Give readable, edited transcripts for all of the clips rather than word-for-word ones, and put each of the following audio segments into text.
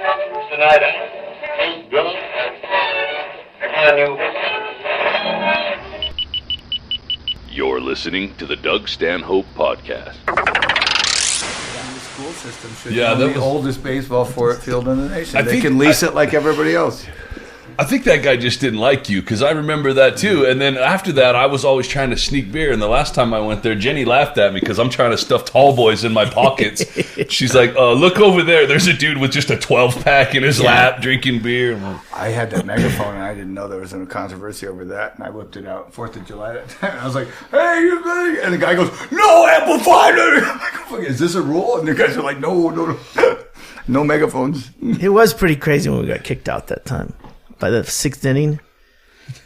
Tonight, hey, Billy, can you... You're listening to the Doug Stanhope Podcast. The school system should be the oldest baseball field in the nation. They can lease it like everybody else. I think that guy just didn't like you, because I remember that too. And then after that, I was always trying to sneak beer. And the last time I went there, Jenny laughed at me because I'm trying to stuff tall boys in my pockets. She's like, look over there. There's a dude with just a 12-pack in his lap drinking beer. I had that megaphone, and I didn't know there was any controversy over that. And I whipped it out 4th of July that time. And I was like, hey, you buddy. And the guy goes, no, amplified. I'm like, is this a rule? And the guys are like, no. No megaphones. It was pretty crazy when we got kicked out that time. By the 6th inning.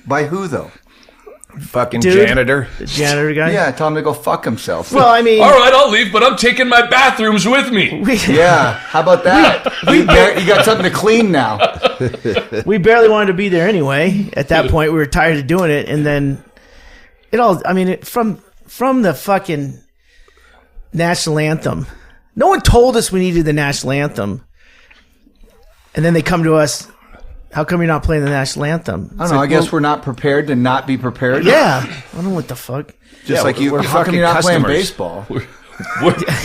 By who, though? Fucking Dude, janitor. The janitor guy? Yeah, tell him to go fuck himself. Well, I mean... All right, I'll leave, but I'm taking my bathrooms with me. Yeah, how about that? You got something to clean now. We barely wanted to be there anyway. At that point, we were tired of doing it. And then it all... I mean, from the fucking national anthem. No one told us we needed the national anthem. And then they come to us... How come you're not playing the national anthem? I don't know. I guess we're not prepared to not be prepared. Yeah. I don't know what the fuck. Just like you. How come you're not playing baseball?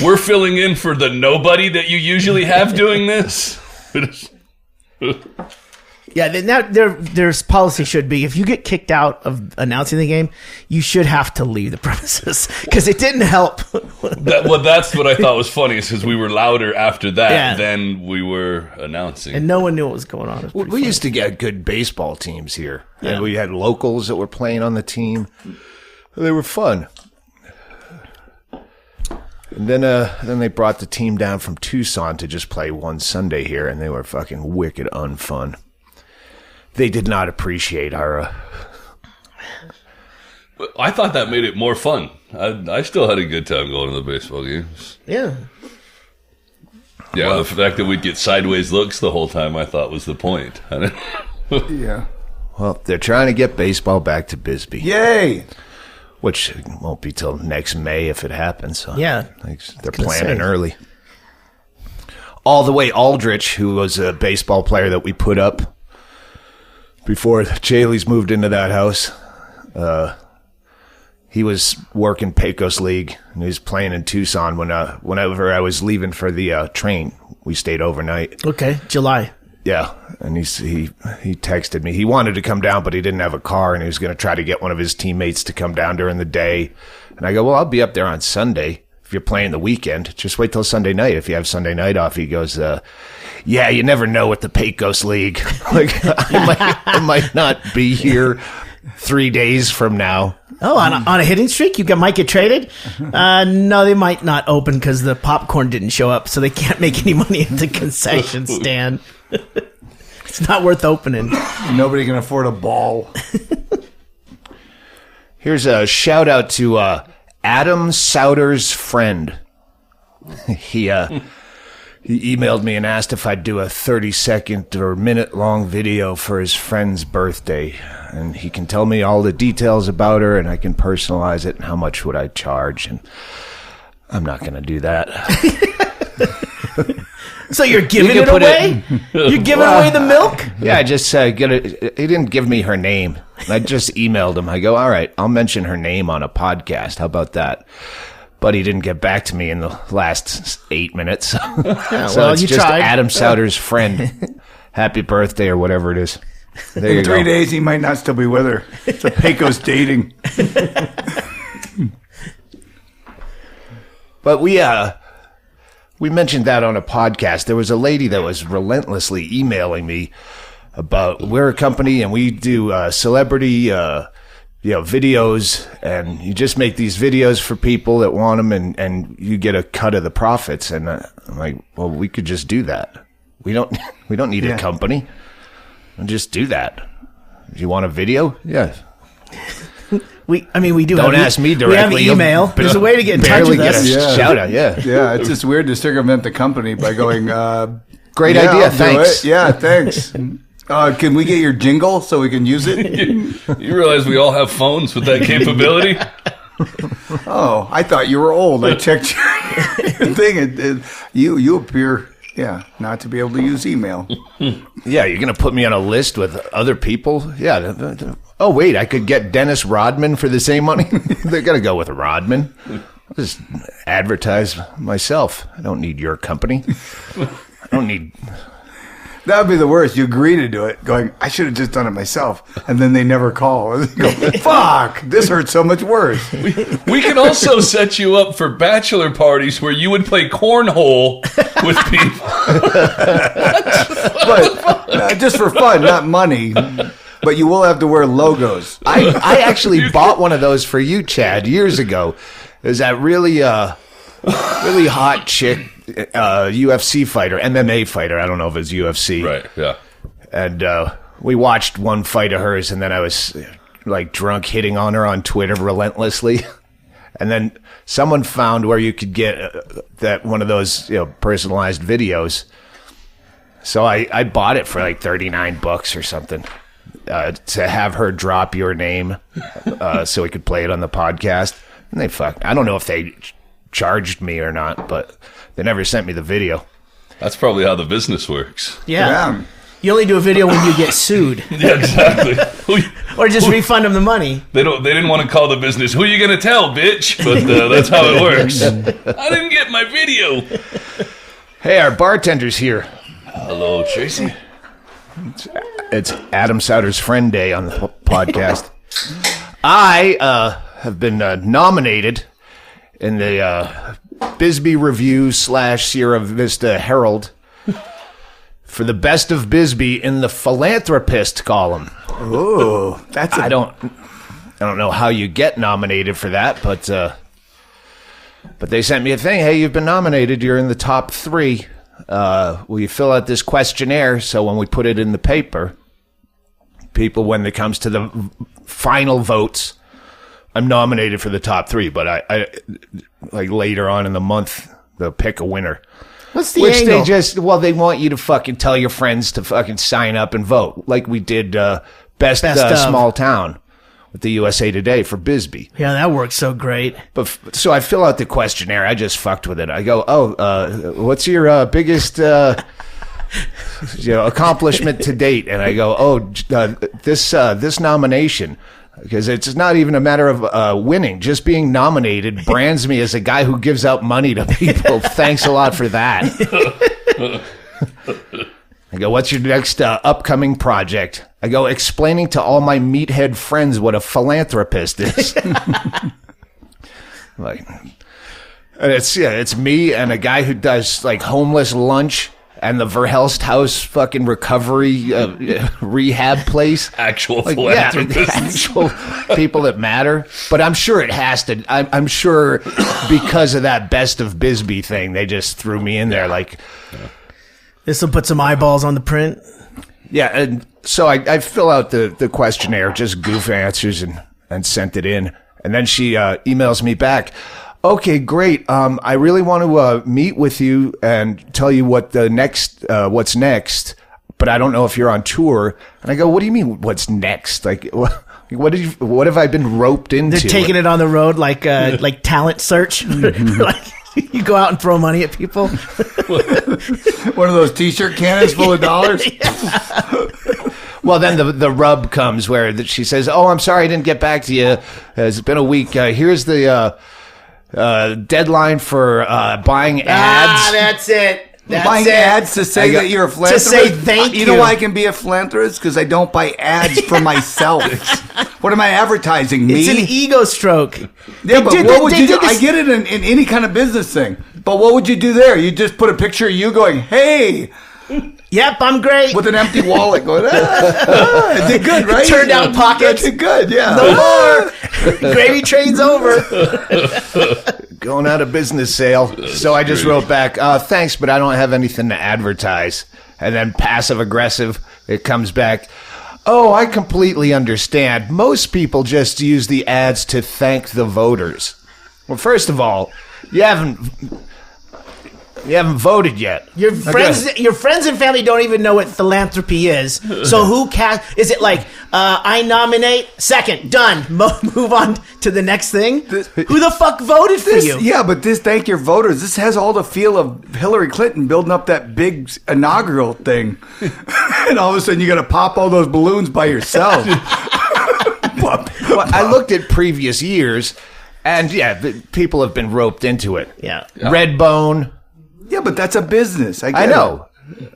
We're filling in for the nobody that you usually have doing this. Yeah, now their policy should be, if you get kicked out of announcing the game, you should have to leave the premises, because it didn't help. That's what I thought was funny, is because we were louder after that than we were announcing. And no one knew what was going on. We used to get good baseball teams here. Yeah. And we had locals that were playing on the team. They were fun. And then they brought the team down from Tucson to just play one Sunday here, and they were fucking wicked unfun. They did not appreciate our... I thought that made it more fun. I still had a good time going to the baseball games. Yeah. Yeah, well, the fact that we'd get sideways looks the whole time, I thought was the point. Yeah. Well, they're trying to get baseball back to Bisbee. Yay! Which won't be till next May if it happens. So yeah. They're planning early. All the way Aldrich, who was a baseball player that we put up before Chaille's moved into that house, he was working Pecos League, and he was playing in Tucson whenever I was leaving for the train. We stayed overnight. Okay, July. Yeah, and he texted me. He wanted to come down, but he didn't have a car, and he was going to try to get one of his teammates to come down during the day. And I go, well, I'll be up there on Sunday. If you're playing the weekend, just wait till Sunday night. If you have Sunday night off, he goes, yeah, you never know with the Pecos League. Like, I might not be here 3 days from now. Oh, on a hitting streak? You might get traded? No, they might not open because the popcorn didn't show up, so they can't make any money at the concession stand. It's not worth opening. Nobody can afford a ball. Here's a shout out to Adam Souter's friend. He emailed me and asked if I'd do a 30-second or minute-long video for his friend's birthday. And he can tell me all the details about her, and I can personalize it, and how much would I charge. And I'm not going to do that. So you're giving it away? You're giving away the milk? Yeah, I just he didn't give me her name. I just emailed him. I go, all right, I'll mention her name on a podcast. How about that? But he didn't get back to me in the last 8 minutes. Yeah, so it's just tried. Adam Souter's friend. Happy birthday or whatever it is. There you in 3 days, he might not still be with her. It's a Pecos dating. But we mentioned that on a podcast. There was a lady that was relentlessly emailing me about, we're a company and we do celebrity videos, and you just make these videos for people that want them, and you get a cut of the profits. And I'm like, well, we could just do that. We don't need a company. We'll just do that. Do you want a video? Yeah. We do. Don't ask me directly. We have email. There's a way to get in touch with us. Shout out, yeah. Yeah, it's just weird to circumvent the company by going, great idea, thanks. Yeah, thanks. Can we get your jingle so we can use it? You realize we all have phones with that capability? Oh, I thought you were old. I checked your thing. You appear Yeah, not to be able to use email. Yeah, you're going to put me on a list with other people? Yeah. Oh, wait, I could get Dennis Rodman for the same money? They're going to go with Rodman. I'll just advertise myself. I don't need your company. I don't need... That would be the worst. You agree to do it, going, I should have just done it myself. And then they never call. And they go, fuck, this hurts so much worse. We can also set you up for bachelor parties where you would play cornhole with people. But just for fun, not money. But you will have to wear logos. I actually bought one of those for you, Chad, years ago. It was that really hot chick, UFC fighter, MMA fighter. I don't know if it's UFC. Right, yeah. And we watched one fight of hers, and then I was like drunk hitting on her on Twitter relentlessly. And then someone found where you could get that one of those personalized videos. So I bought it for like $39 or something to have her drop your name so we could play it on the podcast. And I don't know if they charged me or not, but they never sent me the video. That's probably how the business works. Yeah. You only do a video when you get sued. Yeah, exactly. Or just refund them the money. They didn't want to call the business, who are you going to tell, bitch? But that's how it works. I didn't get my video. Hey, our bartender's here. Hello, Tracy. It's Adam Souter's Friend Day on the podcast. I have been nominated in the Bisbee Review / Sierra Vista Herald for the best of Bisbee in the philanthropist column. Oh, that's I don't know how you get nominated for that, but they sent me a thing. Hey, you've been nominated. You're in the top 3. Will you fill out this questionnaire so when we put it in the paper, people, when it comes to the final votes, I'm nominated for the top 3, but I like later on in the month, they'll pick a winner. What's the Which angle? they want you to fucking tell your friends to fucking sign up and vote, like we did best of. small town with the USA Today for Bisbee. Yeah, that works so great. But so I fill out the questionnaire. I just fucked with it. I go, what's your biggest accomplishment to date? And I go, this nomination. Because it's not even a matter of winning. Just being nominated brands me as a guy who gives out money to people. Thanks a lot for that. I go, what's your next upcoming project? I go, explaining to all my meathead friends what a philanthropist is. Like, and it's me and a guy who does like homeless lunch and the Verhelst House fucking recovery rehab place. Actual like, philanthropists. Actual people that matter. But I'm sure it has to. I'm sure because of that best of Bisbee thing, they just threw me in there. Like, This will put some eyeballs on the print. yeah. And so I fill out the questionnaire, just goof answers, and sent it in. And then she emails me back. Okay, great. I really want to meet with you and tell you what what's next, but I don't know if you're on tour. And I go, what do you mean, what's next? Like, what have I been roped into? They're taking it on the road like talent search. Like, you go out and throw money at people. one of those T-shirt cannons full of dollars. Well, then the rub comes where she says, oh, I'm sorry I didn't get back to you. It's been a week. Here's the deadline for buying ads. That's it. Buying ads to say that you're a philanthropist. To say thank you. You know why I can be a philanthropist? Because I don't buy ads for myself. What am I advertising? Me? It's an ego stroke. Yeah, but what would you do? I get it in any kind of business thing. But what would you do there? You just put a picture of you going, hey. Yep, I'm great. With an empty wallet going, it did good, right? Turned out pockets. It did good, yeah. No more. Gravy train's over. Going out of business sale. So I just wrote back, thanks, but I don't have anything to advertise. And then passive aggressive, it comes back, oh, I completely understand. Most people just use the ads to thank the voters. Well, first of all, you haven't... You haven't voted yet. Your friends and family don't even know what philanthropy is. So who is it like, I nominate, second, done, move on to the next thing? Who the fuck voted for you? Yeah, but thank your voters. This has all the feel of Hillary Clinton building up that big inaugural thing. And all of a sudden you got to pop all those balloons by yourself. Well, I looked at previous years, and people have been roped into it. Yeah. Redbone. Yeah, but that's a business. I know.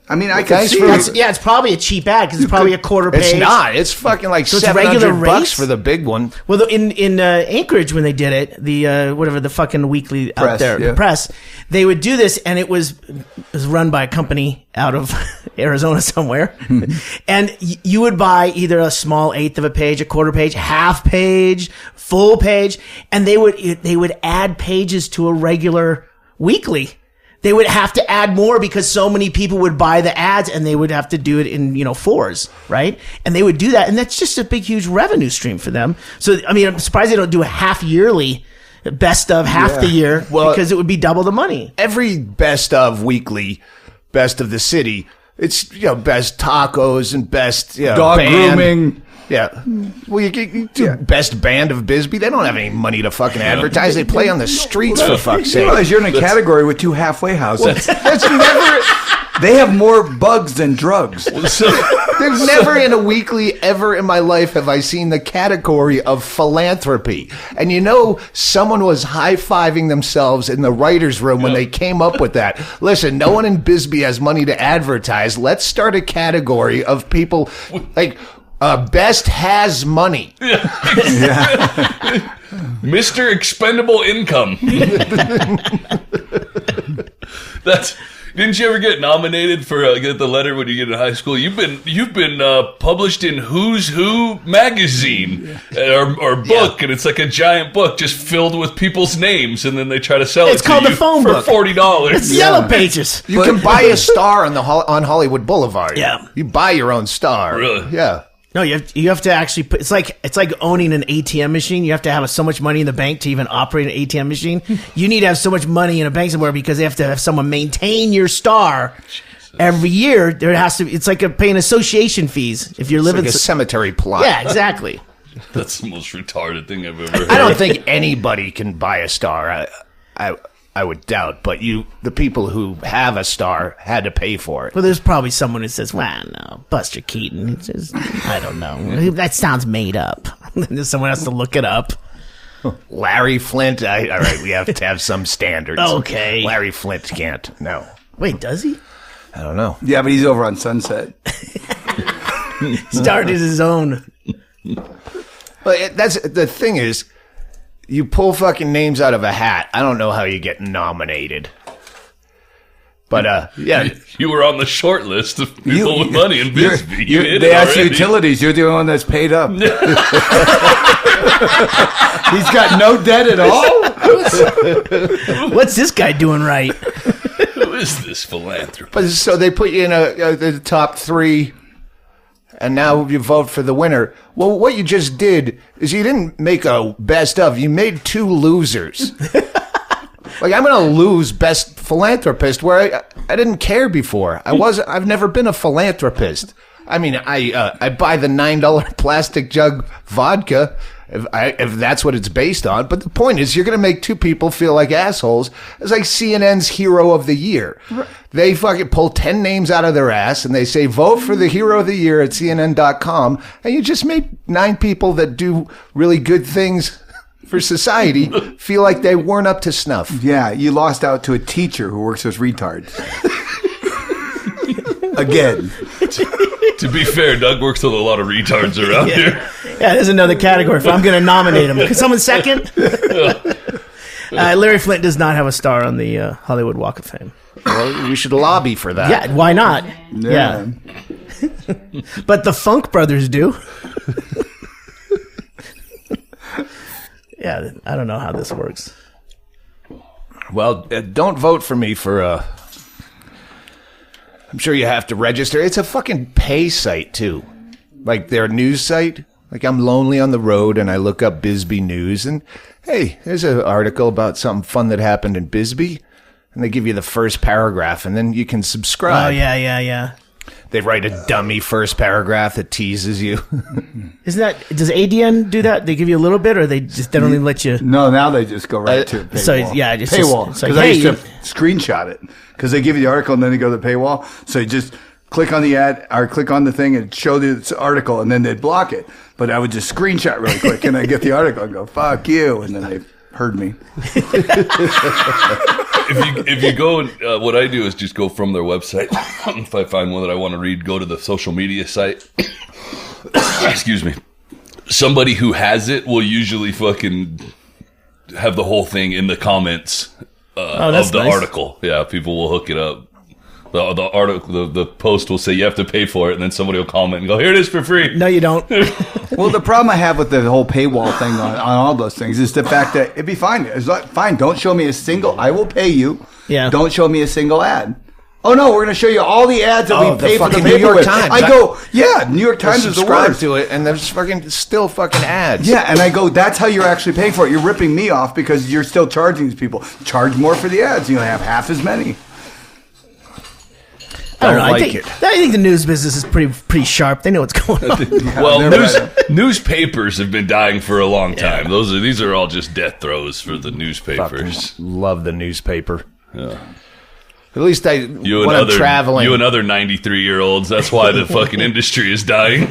I mean, I can see it. It's probably a cheap ad because it's probably a quarter page. It's not. It's fucking like so $700 for the big one. Well, in Anchorage when they did it, the fucking weekly press, out there, yeah. the press, they would do this, and it was run by a company out of Arizona somewhere, and you would buy either a small eighth of a page, a quarter page, half page, full page, and they would add pages to a regular weekly. They would have to add more because so many people would buy the ads, and they would have to do it in fours, right? And they would do that, and that's just a big, huge revenue stream for them. So, I mean, I'm surprised they don't do a half yearly, best of half the year, because it would be double the money. Every best of weekly, best of the city, it's best tacos and best dog band. grooming. Yeah. Well, you do best band of Bisbee. They don't have any money to fucking advertise. They play on the streets, for fuck's sake. You realize you're in a category with two halfway houses. That's never... They have more bugs than drugs. There's never in a weekly ever in my life have I seen the category of philanthropy. And someone was high-fiving themselves in the writer's room when they came up with that. Listen, no one in Bisbee has money to advertise. Let's start a category of people like... best has money. Mr. Expendable Income. Didn't you ever get nominated for get the letter when you get in high school? You've been published in Who's Who magazine or book, and it's like a giant book just filled with people's names, and then they try to sell It's it called to the you phone for book. $40. It's Yellow Pages. You can buy a star on Hollywood Boulevard. Yeah. You buy your own star. Really? Yeah. No, you have to actually put. It's like owning an ATM machine. You have to have so much money in the bank to even operate an ATM machine. You need to have so much money in a bank somewhere because they have to have someone maintain your star every year. There has to. It's like paying association fees if you're living like a cemetery plot. Yeah, exactly. That's the most retarded thing I've ever heard. I don't think anybody can buy a star. I would doubt, but the people who have a star had to pay for it. Well, there's probably someone who says, "Well, no, Buster Keaton." It's just, I don't know. That sounds made up. Then someone has to look it up. Larry Flint. All right, we have to have some standards. Okay. Larry Flint can't. No. Wait, does he? I don't know. Yeah, but he's over on Sunset. Started his own. But that's the thing is. You pull fucking names out of a hat. I don't know how you get nominated. But, yeah. You were on the short list of people with money in Bisbee. They asked utilities. You're the only one that's paid up. He's got no debt at all? What's this guy doing right? Who is this philanthropist? But so they put you in the top 3, and now you vote for the winner. Well, what you just did is you didn't make a best of. You made 2 losers. Like, I'm going to lose best philanthropist where I didn't care before. I've never been a philanthropist. I mean, I buy the $9 plastic jug vodka if that's what it's based on. But the point is, you're going to make 2 people feel like assholes. It's like CNN's Hero of the Year. They fucking pull 10 names out of their ass and they say, vote for the Hero of the Year at CNN.com. And you just made 9 people that do really good things for society feel like they weren't up to snuff. Yeah, you lost out to a teacher who works with retards. Again. To be fair, Doug works with a lot of retards around here. Yeah, there's another category for I'm going to nominate him. Can someone second? Larry Flint does not have a star on the Hollywood Walk of Fame. Well, we should lobby for that. Yeah, why not? Yeah. But the Funk Brothers do. Yeah, I don't know how this works. Well, don't vote for me for I'm sure you have to register. It's a fucking pay site, too. Like their news site. Like I'm lonely on the road and I look up Bisbee News and, hey, there's an article about something fun that happened in Bisbee. and they give you the first paragraph, and then you can subscribe. Oh, yeah. They write a dummy first paragraph that teases you. Does ADN do that? They give you a little bit, or they don't even let you? No, now they just go right to paywall. So, yeah, it's paywall. just, it's like, Because I hey, used to screenshot it. Because they give you the article and then they go to the paywall. So you just click on the ad or click on the thing and show the article, and then they'd block it. But I would just screenshot really quick, and I'd get the article and go, fuck you. And then they heard me. If you go, what I do is just go from their website. If I find one that I want to read, go to the social media site. Excuse me. Somebody who has it will usually fucking have the whole thing in the comments of the article. Yeah, people will hook it up. The article, the post will say you have to pay for it, and then somebody will comment and go, "Here it is for free." No, you don't. Well, the problem I have with the whole paywall thing on all those things is the fact that it'd be fine. It's like, fine, don't show me a single. I will pay you. Yeah. Don't show me a single ad. Oh no, we're going to show you all the ads that we pay for the New York with. Times. I go, yeah, New York Times is the subscribe worst. to it, and there's still fucking ads. Yeah, and I go, that's how you're actually paying for it. You're ripping me off because you're still charging these people. Charge more for the ads. You're going to have half as many. I don't know. like I think the news business is pretty sharp. They know what's going on. Well, newspapers have been dying for a long time. These are all just death throes for the newspapers. Love the newspaper. Yeah. At least when I'm traveling. You and other 93-year-olds. That's why the fucking industry is dying.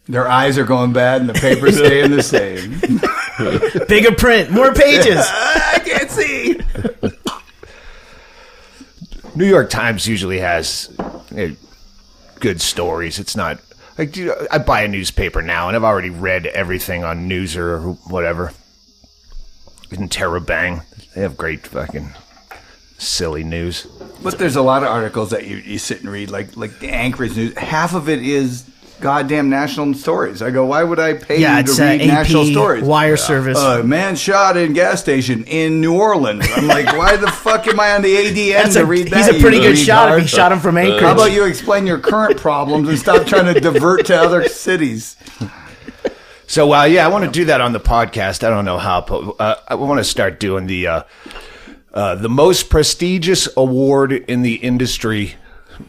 Their eyes are going bad and the paper's staying the same. Bigger print, more pages. I can't see. New York Times usually has good stories. It's not like I buy a newspaper now, and I've already read everything on News or whatever. In Terabang, they have great fucking silly news. But there's a lot of articles that you sit and read, like the Anchorage News. Half of it is goddamn national stories. I go, why would I pay you to read AP national stories? Wire service. Man shot in gas station in New Orleans. I'm like, why the fuck am I on the ADN to read that? He's a pretty you good shot retard? if he shot him from Anchorage. How about you explain your current problems and stop trying to divert to other cities? So, I want to do that on the podcast. I don't know how. I want to start doing the most prestigious award in the industry,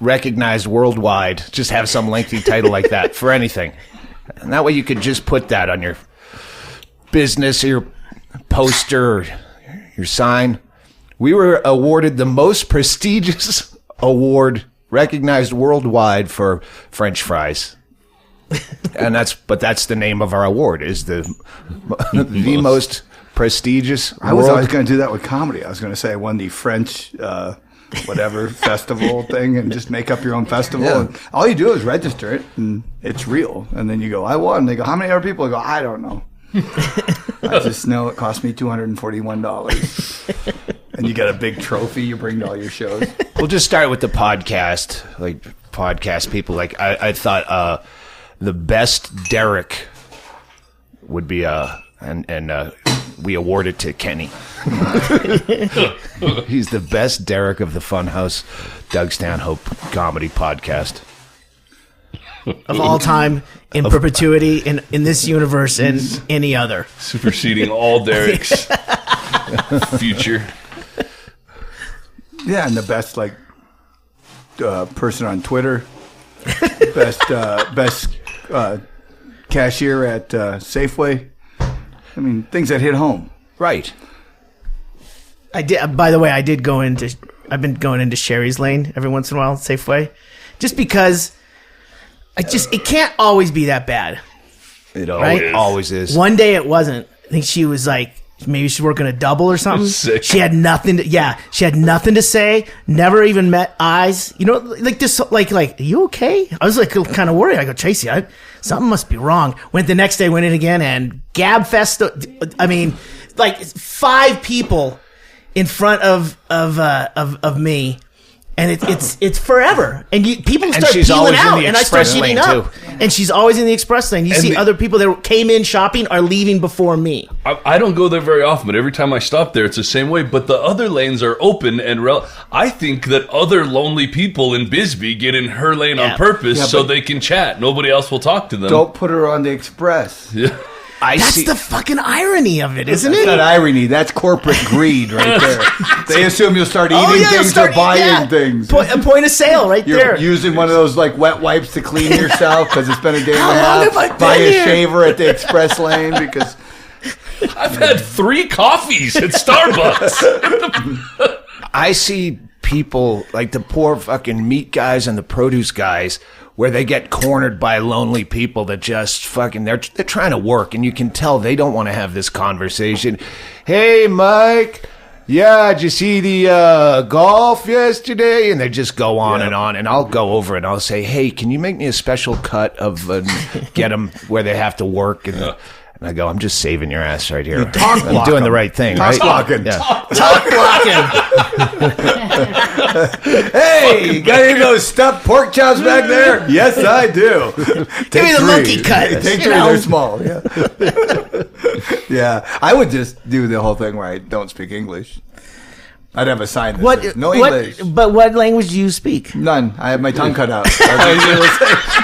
recognized worldwide. Just have some lengthy title like that for anything. And that way you could just put that on your business or your poster or your sign. We were awarded the most prestigious award recognized worldwide for French fries. And that's the name of our award, is the most prestigious I was always going to do that with comedy. I was going to say I won the French whatever festival thing, and just make up your own festival. Yeah. And all you do is register it, and it's real. And then you go, I won. They go, how many other people? I go, I don't know. I just know it cost me $241. And you get a big trophy you bring to all your shows. We'll just start with the podcast. Like podcast people, like I thought the best Derek would be and we award it to Kenny. He's the best Derek of the Funhouse Doug Stanhope comedy podcast of all time, in perpetuity, in this universe and any other. Superseding all Derek's future. Yeah, and the best person on Twitter, best cashier at Safeway. I mean, things that hit home. right. I did. By the way, I've been going into Sherry's Lane every once in a while, Safeway, just because it can't always be that bad. It Right? always is. One day it wasn't. I think she was like, maybe she's working a double or something. Sick. She had nothing to say. Never even met eyes. You know, like this, like, are you okay? I was like kind of worried. I go, Tracy, something must be wrong. Went the next day, went in again, and Gab Fest. I mean, like 5 people in front of me. And it's forever, and people start she's peeling always in out, the and I start express getting lane, up. too. And she's always in the express lane. You see other people that came in shopping are leaving before me. I don't go there very often, but every time I stop there, it's the same way. But the other lanes are open, and I think that other lonely people in Bisbee get in her lane on purpose so they can chat. Nobody else will talk to them. Don't put her on the express. Yeah. That's the fucking irony of it, isn't That's it? not irony. That's corporate greed right there. They assume you'll start eating things or buying things. A point of sale right You're there. using one of those like wet wipes to clean yourself because it's been a day and a How long have I half. Buy been a here? shaver at the express lane because I've had 3 coffees at Starbucks. I see people like the poor fucking meat guys and the produce guys where they get cornered by lonely people that just fucking they're trying to work, and you can tell they don't want to have this conversation. Hey, Mike. Yeah, did you see the golf yesterday? And they just go on and on, and I'll go over and I'll say, hey, can you make me a special cut of get them where they have to work? And I go, I'm just saving your ass right here. I'm doing the right thing, right? blocking. Yeah. Talk blocking. Hey, you got any of those stuffed pork chops back there? Yes, I do. Give me the monkey cut. Take 3. You know. They're small. Yeah. Yeah. I would just do the whole thing where I don't speak English. I'd have a sign that says, no English. But what language do you speak? None. I have my tongue cut out.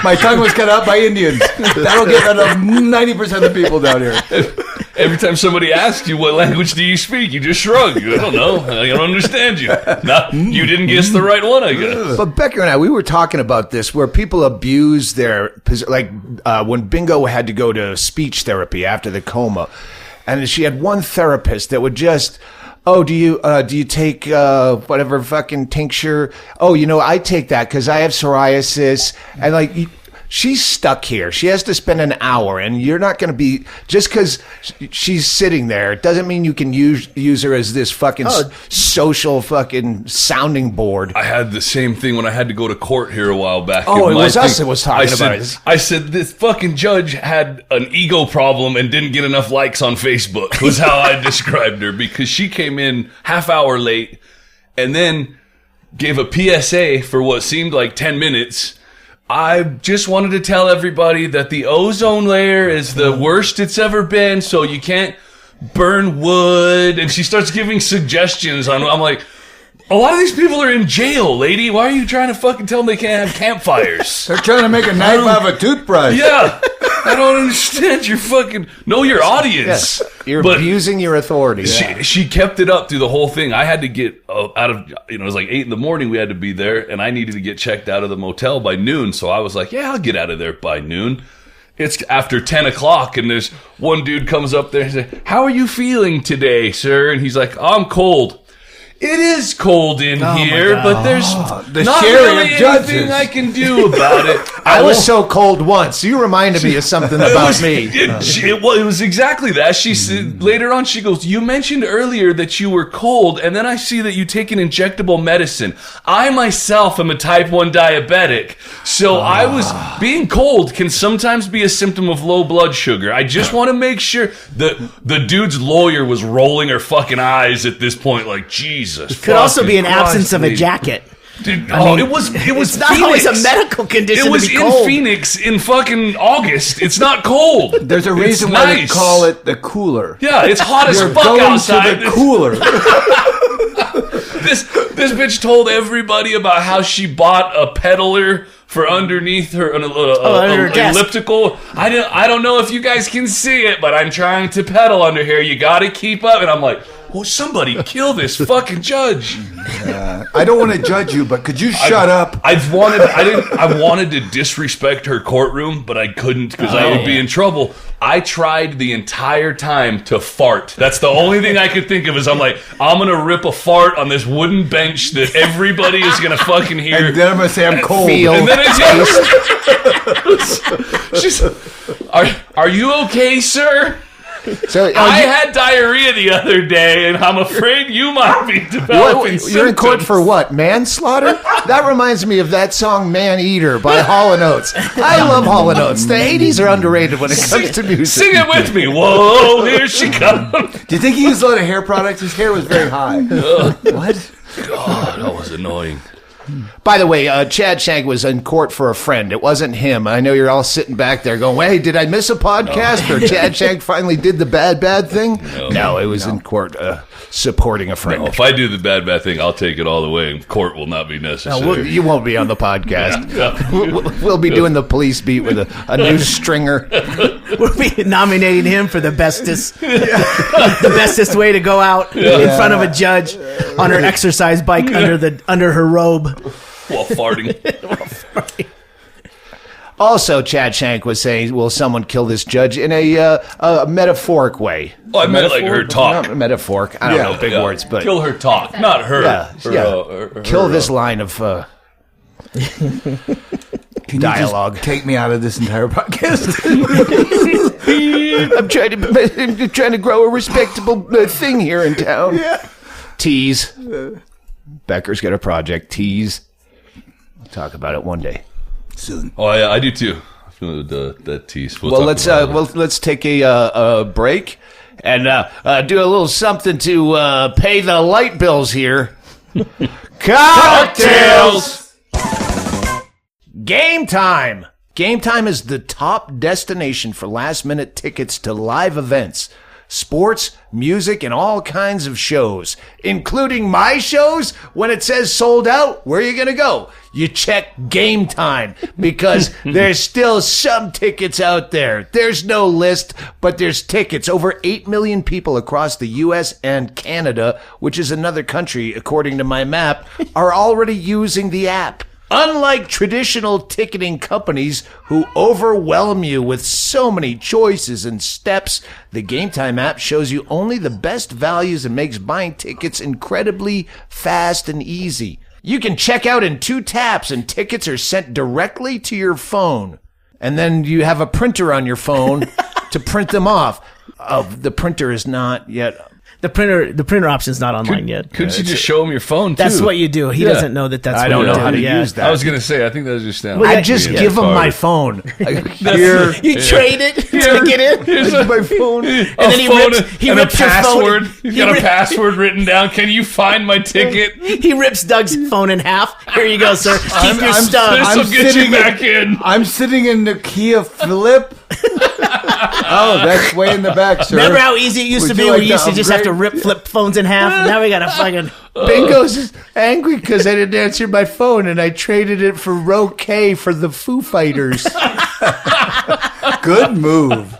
My tongue was cut out by Indians. That'll get rid of 90% of the people down here. Every time somebody asks you what language do you speak, you just shrug. I don't know. I don't understand you. No, you didn't guess the right one, I guess. But Becker and I, we were talking about this where people abuse their, like when Bingo had to go to speech therapy after the coma, and she had one therapist that would just, oh, do you take whatever fucking tincture? Oh, I take that because I have psoriasis, and like. She's stuck here. She has to spend an hour, and you're not going to be just because she's sitting there. It doesn't mean you can use her as this fucking social fucking sounding board. I had the same thing when I had to go to court here a while back. Oh, it was us that was talking about it. I said this fucking judge had an ego problem and didn't get enough likes on Facebook. Was how I described her, because she came in half hour late and then gave a PSA for what seemed like 10 minutes. I just wanted to tell everybody that the ozone layer is the worst it's ever been, so you can't burn wood. And she starts giving suggestions. I'm like, a lot of these people are in jail, lady. Why are you trying to fucking tell them they can't have campfires? They're trying to make a knife out of a toothbrush. Yeah. I don't understand. You're fucking... Know your audience. Yes. You're abusing your authority. She kept it up through the whole thing. I had to get out of... it was like 8 a.m. we had to be there, and I needed to get checked out of the motel by noon. So I was like, yeah, I'll get out of there by noon. It's after 10 o'clock, and there's one dude comes up there and says, how are you feeling today, sir? And he's like, I'm cold. It is cold in here, but there's not really anything I can do about it. I was so cold once. You reminded me of something about me. It was exactly that. She said later on, she goes, you mentioned earlier that you were cold, and then I see that you take an injectable medicine. I myself am a type 1 diabetic, so I was being cold can sometimes be a symptom of low blood sugar. I just want to make sure that the dude's lawyer was rolling her fucking eyes at this point, like, Jesus. It could also be an absence of a jacket. Dude, it was It's not always a medical condition. It was to be in cold. Phoenix in fucking August. It's not cold. There's a reason why they call it the cooler. Yeah, it's hot as You're fuck going outside. to the cooler. This bitch told everybody about how she bought a peddler for underneath her under her desk. elliptical. I don't know if you guys can see it, but I'm trying to pedal under here. You got to keep up. And I'm like, well, somebody kill this fucking judge. I don't want to judge you, but could you shut up? I wanted to disrespect her courtroom, but I couldn't because I would be in trouble. I tried the entire time to fart. That's the only thing I could think of is I'm like, I'm going to rip a fart on this wooden bench that everybody is going to fucking hear. And then I'm going to say I'm cold. And then she's, are you okay, sir? So, I had diarrhea the other day, and I'm afraid you might be developing symptoms. You're in court for what? Manslaughter? That reminds me of that song "Man Eater" by Hall & Oates. I love Hall & Oates. The 80s are underrated when it comes to music. Sing it with me. Whoa, here she comes. Do you think he used a lot of hair products? His hair was very high. What? God, that was annoying. By the way, Chad Shank was in court for a friend. It wasn't him. I know you're all sitting back there going, "Hey, did I miss a podcast?" Or Chad Shank finally did the bad thing? No, it was in court supporting a friend. No, if I do the bad thing, I'll take it all the way, and court will not be necessary. No, you won't be on the podcast. We'll be doing the police beat with a new stringer. We'll be nominating him for the bestest, the bestest way to go out in front of a judge on her exercise bike under her robe While farting. Also, Chad Shank was saying, will someone kill this judge in a metaphoric way? Oh, I meant like her talk. Not metaphoric. I don't know, big words, but... Kill her talk, not her. Kill this line of Can dialogue. You just take me out of this entire podcast? I'm trying to grow a respectable thing here in town. Yeah. Tease. Becker's got a project. Tease. We'll talk about it one day. Soon. Oh, yeah, I do too. I feel that tease. Well, let's take a break and do a little something to pay the light bills here. Cocktails! Game time! Game time is the top destination for last-minute tickets to live events, sports, music, and all kinds of shows, including my shows. When it says sold out, where are you going to go? You check Game Time, because there's still some tickets out there. There's no list, but there's tickets. Over 8 million people across the U.S. and Canada, which is another country according to my map, are already using the app. Unlike traditional ticketing companies who overwhelm you with so many choices and steps, the Game Time app shows you only the best values and makes buying tickets incredibly fast and easy. You can check out in 2 taps and tickets are sent directly to your phone. And then you have a printer on your phone to print them off. The printer is not yet... The printer option's not online yet. Couldn't you just show him your phone, too? That's what you do. He doesn't know that that's I what don't you know do. how to use that. I was going to say, I think that was just Stanhope. I just give him my phone. Here, You trade it to get in, Here's my phone. and then he rips your password. phone. He's got a password written down. Can you find my ticket? He rips Doug's phone in half. Here you go, sir. Keep your stuff. This will get you back in. I'm sitting in the Kia Flip. Oh, that's way in the back, sir. Remember how easy it used to be? We used to just have to rip flip phones in half. Now we got to fucking... Bingo's angry because I didn't answer my phone and I traded it for Row K for the Foo Fighters. Good move.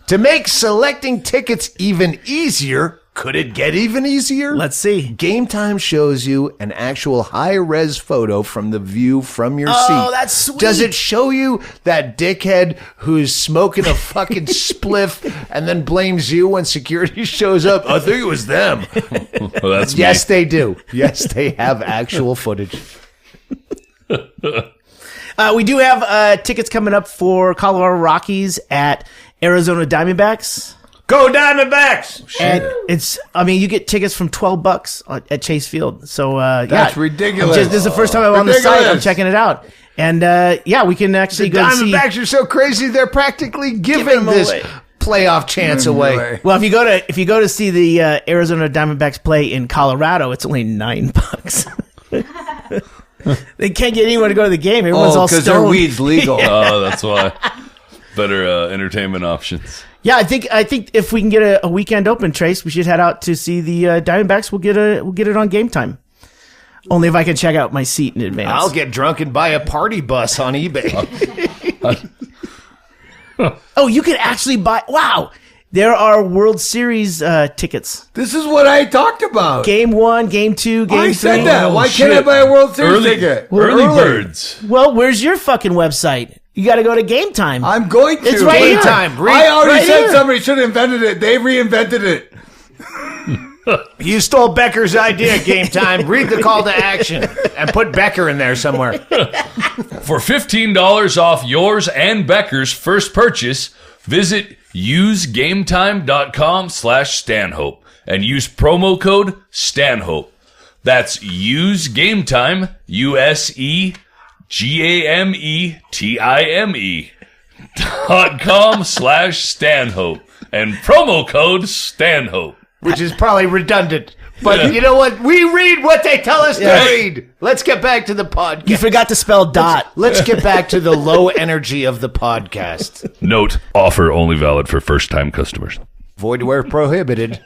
To make selecting tickets even easier, could it get even easier? Let's see. Game Time shows you an actual high-res photo from the view from your seat. Oh, that's sweet. Does it show you that dickhead who's smoking a fucking spliff and then blames you when security shows up? I think it was them. Well, that's Yes, they do. Yes, they have actual footage. We do have tickets coming up for Colorado Rockies at Arizona Diamondbacks. Go Diamondbacks! And you get tickets from $12 at Chase Field. So, That's ridiculous. This is the first time I'm on the site. I'm checking it out. And, we can actually The go see. Diamondbacks are so crazy, they're practically giving them this away. playoff chance away. Well, if you go to see the Arizona Diamondbacks play in Colorado, it's only $9. They can't get anyone to go to the game. Everyone's all because stoned. their weed's legal. Oh, that's why. Better entertainment options. Yeah, I think if we can get a weekend open, Trace, we should head out to see the Diamondbacks. We'll get it on Game Time. Only if I can check out my seat in advance. I'll get drunk and buy a party bus on eBay. Oh, you can actually buy. Wow, there are World Series tickets. This is what I talked about. Game 1, Game 2, Game 3. I said that. Why shit. can't I buy a World Series ticket? Early birds. Well, where's your fucking website? You got to go to Game Time. I'm going to. It's right Game here. Time. I already right said here. somebody should have invented it. They reinvented it. You stole Becker's idea, Game Time. Read the call to action and put Becker in there somewhere. For $15 off yours and Becker's first purchase, visit usegametime.com/Stanhope and use promo code Stanhope. That's usegametime, usegametime.com/Stanhope and promo code Stanhope. Which is probably redundant. But you know what? We read what they tell us to read. Let's get back to the podcast. You forgot to spell dot. Let's get back to the low energy of the podcast. Note, offer only valid for first-time customers. Void where prohibited.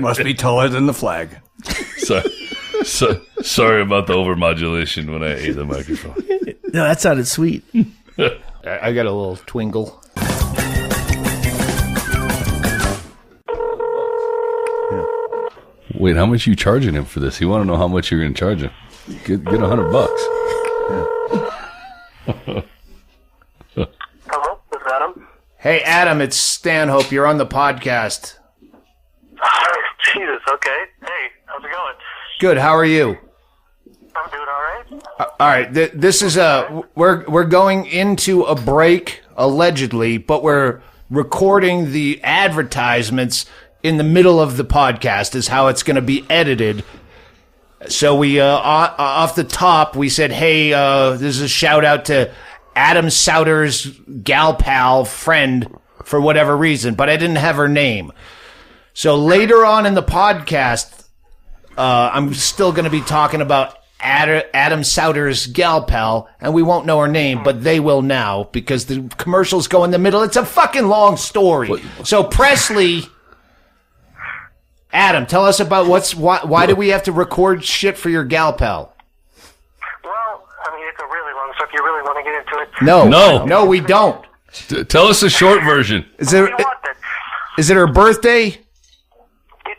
Must be taller than the flag. Sorry about the overmodulation when I ate the microphone. No, that sounded sweet. I got a little twinkle. Wait, how much are you charging him for this? You want to know how much you're going to charge him? Get $100. Hello, this is Adam. Hey, Adam, it's Stanhope. You're on the podcast. Jesus, okay. Hey, how's it going? Good. How are you? I'm doing all right. All right. This is we're going into a break allegedly, but we're recording the advertisements in the middle of the podcast. Is how it's going to be edited. So we off the top we said, hey, this is a shout out to Adam Souter's gal pal friend for whatever reason, but I didn't have her name. So later on in the podcast, I'm still going to be talking about Adam Souter's gal pal, and we won't know her name, but they will now because the commercials go in the middle. It's a fucking long story. So Presley, Adam, tell us about why do we have to record shit for your gal pal? Well, I mean, it's a really long story. If you really want to get into it. No, we don't. Tell us a short version. Is You it know what, then? is it her birthday? It's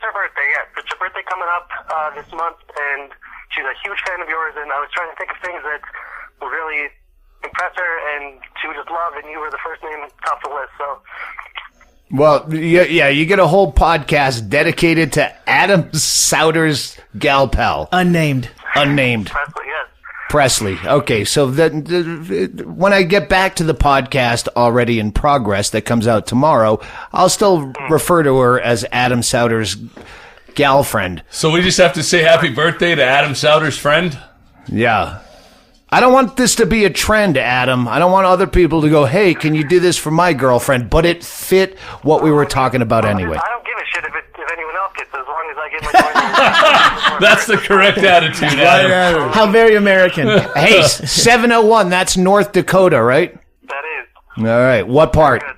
her birthday, yeah. It's her birthday coming up this month, and she's a huge fan of yours, and I was trying to think of things that will really impress her, and she would just love, and you were the first name top of the list, so... Well, yeah, you get a whole podcast dedicated to Adam Souter's gal pal. Unnamed. Presley, yes. Presley. Okay, so when I get back to the podcast already in progress that comes out tomorrow, I'll still refer to her as Adam Souter's gal friend. So we just have to say happy birthday to Adam Souter's friend? Yeah. I don't want this to be a trend, Adam. I don't want other people to go, hey, can you do this for my girlfriend? But it fit what we were talking about anyway. I don't give a shit if anyone else gets it, as long as I get my joint. That's the correct attitude, Adam. How very American. Hey, 701, that's North Dakota, right? That is. All right, what part? Good.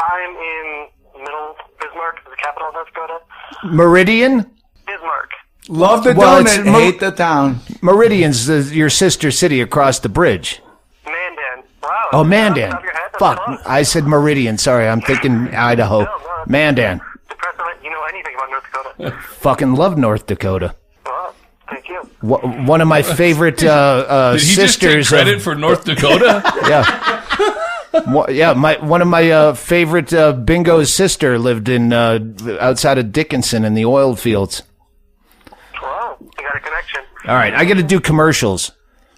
I'm in middle Bismarck, the capital of North Dakota. Meridian? Bismarck. Love the Well, it's donut, hate the town. Meridian's your sister city across the bridge. Mandan. Wow. Oh, Mandan. Top of your head, that's Fuck, close. I said Meridian. Sorry, I'm thinking Idaho. No. Mandan. Impressed that you know anything about North Dakota. Fucking love North Dakota. Wow. Thank you. One of my favorite Did he just take sisters. credit for North Dakota? Yeah. One of my favorite Bingo's sister lived in outside of Dickinson in the oil fields. Wow. You got a connection. All right, I got to do commercials.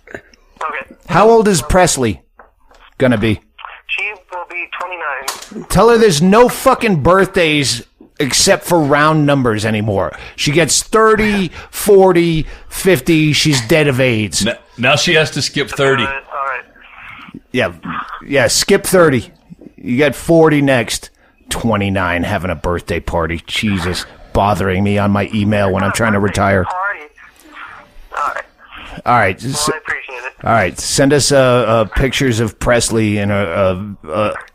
Okay. How old is Presley gonna be? She will be 29. Tell her there's no fucking birthdays except for round numbers anymore. She gets 30, 40, 50. She's dead of AIDS. Now she has to skip 30. All right. Yeah. Skip 30. You got 40 next. 29 having a birthday party. Jesus, bothering me on my email when I'm trying to retire. Party. All right. All right. Well, I appreciate it. All right, send us pictures of Presley in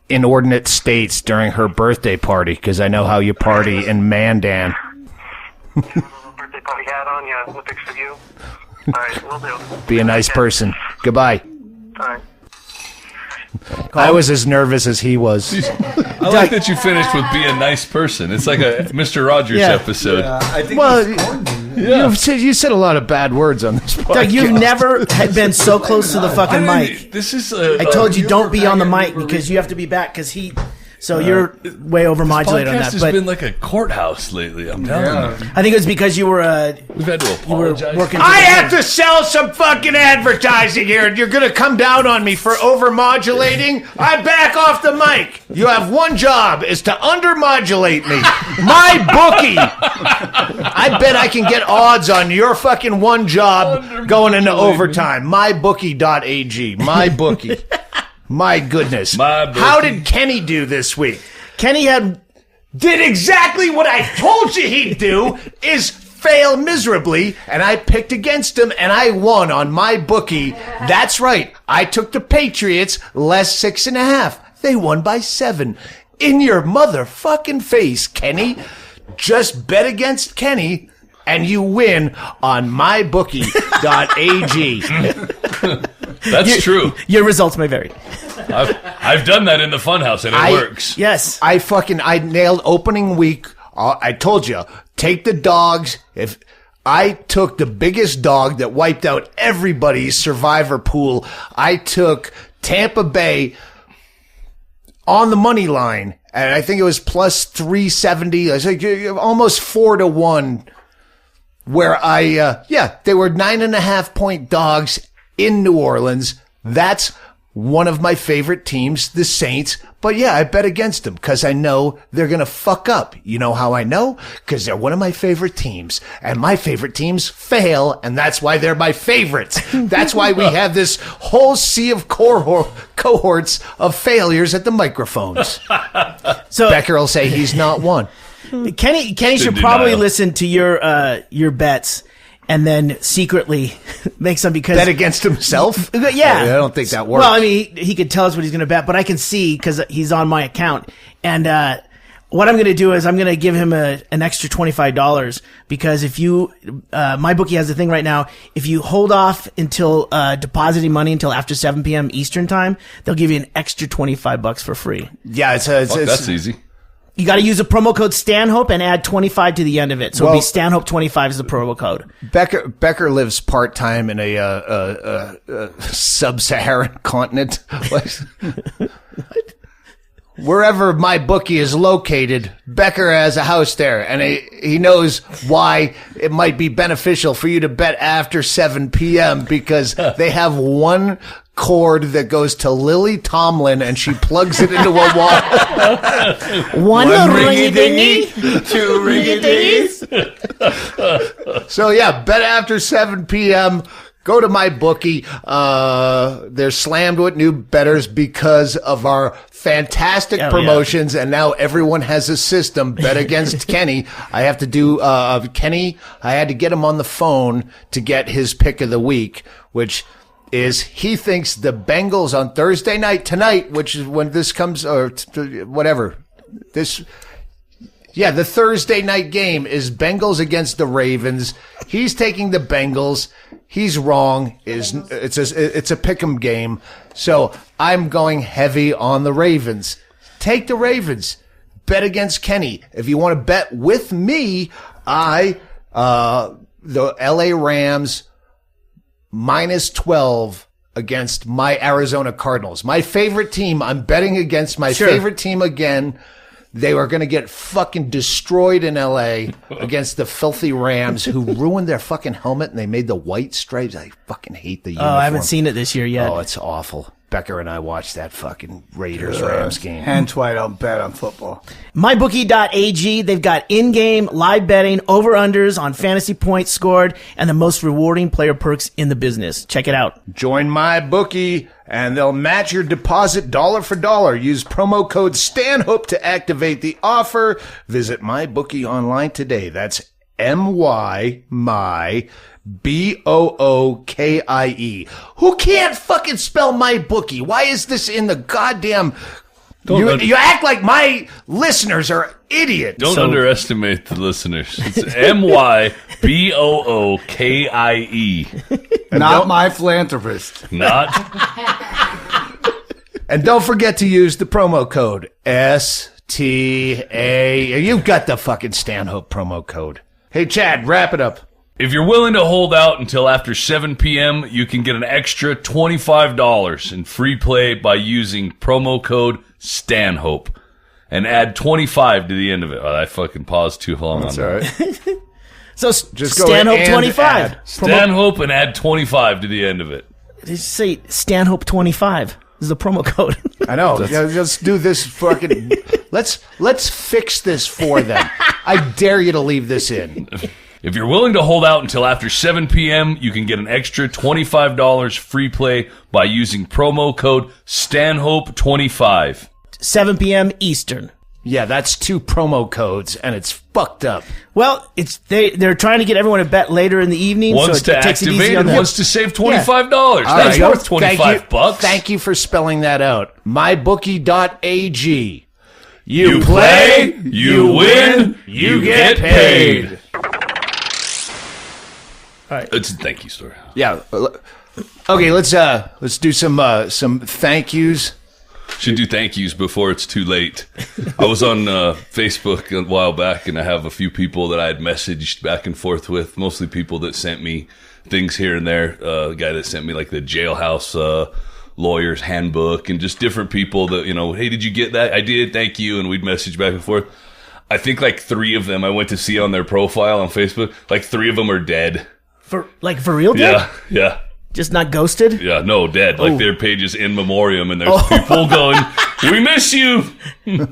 inordinate states during her birthday party, because I know how you party in Mandan. Birthday party hat on, yeah. We'll picture of you. All right, we'll do. Be a nice person. Goodbye. All right. I was as nervous as he was. I like that you finished with be a nice person. It's like a Mr. Rogers episode. I think Well, it's coordinated. you said a lot of bad words on this podcast. Doug, you've never had been so close to the fucking mic. This is I told you don't be on the mic because you have to be back because he. So you're way overmodulated on podcast that. has But been like a courthouse lately. I'm telling you. I think it was because you were We've had to you were apologize. working. I have to sell some fucking advertising here, and you're gonna come down on me for overmodulating? I back off the mic. You have one job, is to undermodulate me. My bookie. I bet I can get odds on your fucking one job going into overtime. MyBookie.ag. My bookie. My goodness. My bookie. How did Kenny do this week? Kenny had did exactly what I told you he'd do, is fail miserably, and I picked against him, and I won on my bookie. That's right. I took the Patriots less 6.5. They won by 7. In your motherfucking face, Kenny. Just bet against Kenny, and you win on mybookie.ag. That's true. Your results may vary. I've done that in the FunHouse, and it works. Yes. I nailed opening week. I told you, take the dogs. If I took the biggest dog that wiped out everybody's survivor pool, I took Tampa Bay on the money line, and I think it was plus 370. I was like almost 4-1. Where they were 9.5 point dogs in New Orleans. That's one of my favorite teams, the Saints. But yeah, I bet against them because I know they're going to fuck up. You know how I know? Because they're one of my favorite teams. And my favorite teams fail, and that's why they're my favorites. That's why we have this whole sea of cohorts of failures at the microphones. So Becker will say he's not one. Kenny should probably listen to your bets and then secretly make some because bet against himself. Yeah, I don't think that works. Well, I mean, he could tell us what he's going to bet, but I can see because he's on my account. And what I'm going to do is I'm going to give him an extra $25 because if you, my bookie has a thing right now. If you hold off until depositing money until after 7 p.m. Eastern time, they'll give you an extra $25 for free. Yeah, That's easy. You got to use a promo code Stanhope and add 25 to the end of it. So it'll be Stanhope 25 is the promo code. Becker lives part-time in a sub-Saharan continent. Wherever my bookie is located, Becker has a house there, and he knows why it might be beneficial for you to bet after 7 p.m. because they have one cord that goes to Lily Tomlin, and she plugs it into a wall. One ringy-dingy, 2 ringy-dingies. So yeah, bet after 7 p.m. Go to my bookie. They're slammed with new bettors because of our fantastic promotions, and now everyone has a system. Bet against Kenny. I have to do Kenny. I had to get him on the phone to get his pick of the week, which is he thinks the Bengals on Thursday night tonight, which is when this comes, or whatever. The Thursday night game is Bengals against the Ravens. He's taking the Bengals. He's wrong. It's a pick'em game. So I'm going heavy on the Ravens. Take the Ravens. Bet against Kenny. If you want to bet with me, the LA Rams minus 12 against my Arizona Cardinals. My favorite team. I'm betting against my favorite team again. They were going to get fucking destroyed in L.A. against the filthy Rams who ruined their fucking helmet and they made the white stripes. I fucking hate the uniform. Oh, I haven't seen it this year yet. Oh, it's awful. Becker and I watched that fucking Raiders-Rams game. Hence why I don't bet on football. MyBookie.ag, they've got in-game live betting, over-unders on fantasy points scored, and the most rewarding player perks in the business. Check it out. Join MyBookie, and they'll match your deposit dollar for dollar. Use promo code Stanhope to activate the offer. Visit MyBookie online today. That's MyBookie. Who can't fucking spell MyBookie? Why is this in the goddamn... You act like my listeners are idiots. Don't underestimate the listeners. It's MyBookie. Not my philanthropist. Not. And don't forget to use the promo code STA. You've got the fucking Stanhope promo code. Hey, Chad, wrap it up. If you're willing to hold out until after 7 p.m., you can get an extra $25 in free play by using promo code Stanhope and add 25 to the end of it. Oh, I fucking paused too long on that. That's all right. So Just go Stanhope and 25. add. Stanhope and add 25 to the end of it. Did you say Stanhope 25? This is the promo code. I know. Yeah, let's do this fucking... Let's fix this for them. I dare you to leave this in. If you're willing to hold out until after 7 p.m., you can get an extra $25 free play by using promo code Stanhope25. 7 p.m. Eastern. Yeah, that's 2 promo codes, and it's fucked up. Well, they're trying to get everyone to bet later in the evening. One's so to takes it easy activate on and them. one's to save $25. All That's right. worth $25. Thank you for spelling that out. MyBookie.ag. You play, you win, you get paid. All right. It's a thank you story. Yeah. Okay, let's do some thank yous. Should do thank yous before it's too late. I was on Facebook a while back, and I have a few people that I had messaged back and forth with, mostly people that sent me things here and there. A guy that sent me like the jailhouse lawyer's handbook, and just different people that, hey, did you get that? I did, thank you. And we'd message back and forth. I think like 3 of them I went to see on their profile on Facebook. Like 3 of them are dead. For real dead? Yeah. Just not ghosted? Yeah, no, dead. Like their page is in memoriam, and there's people going, "We miss you,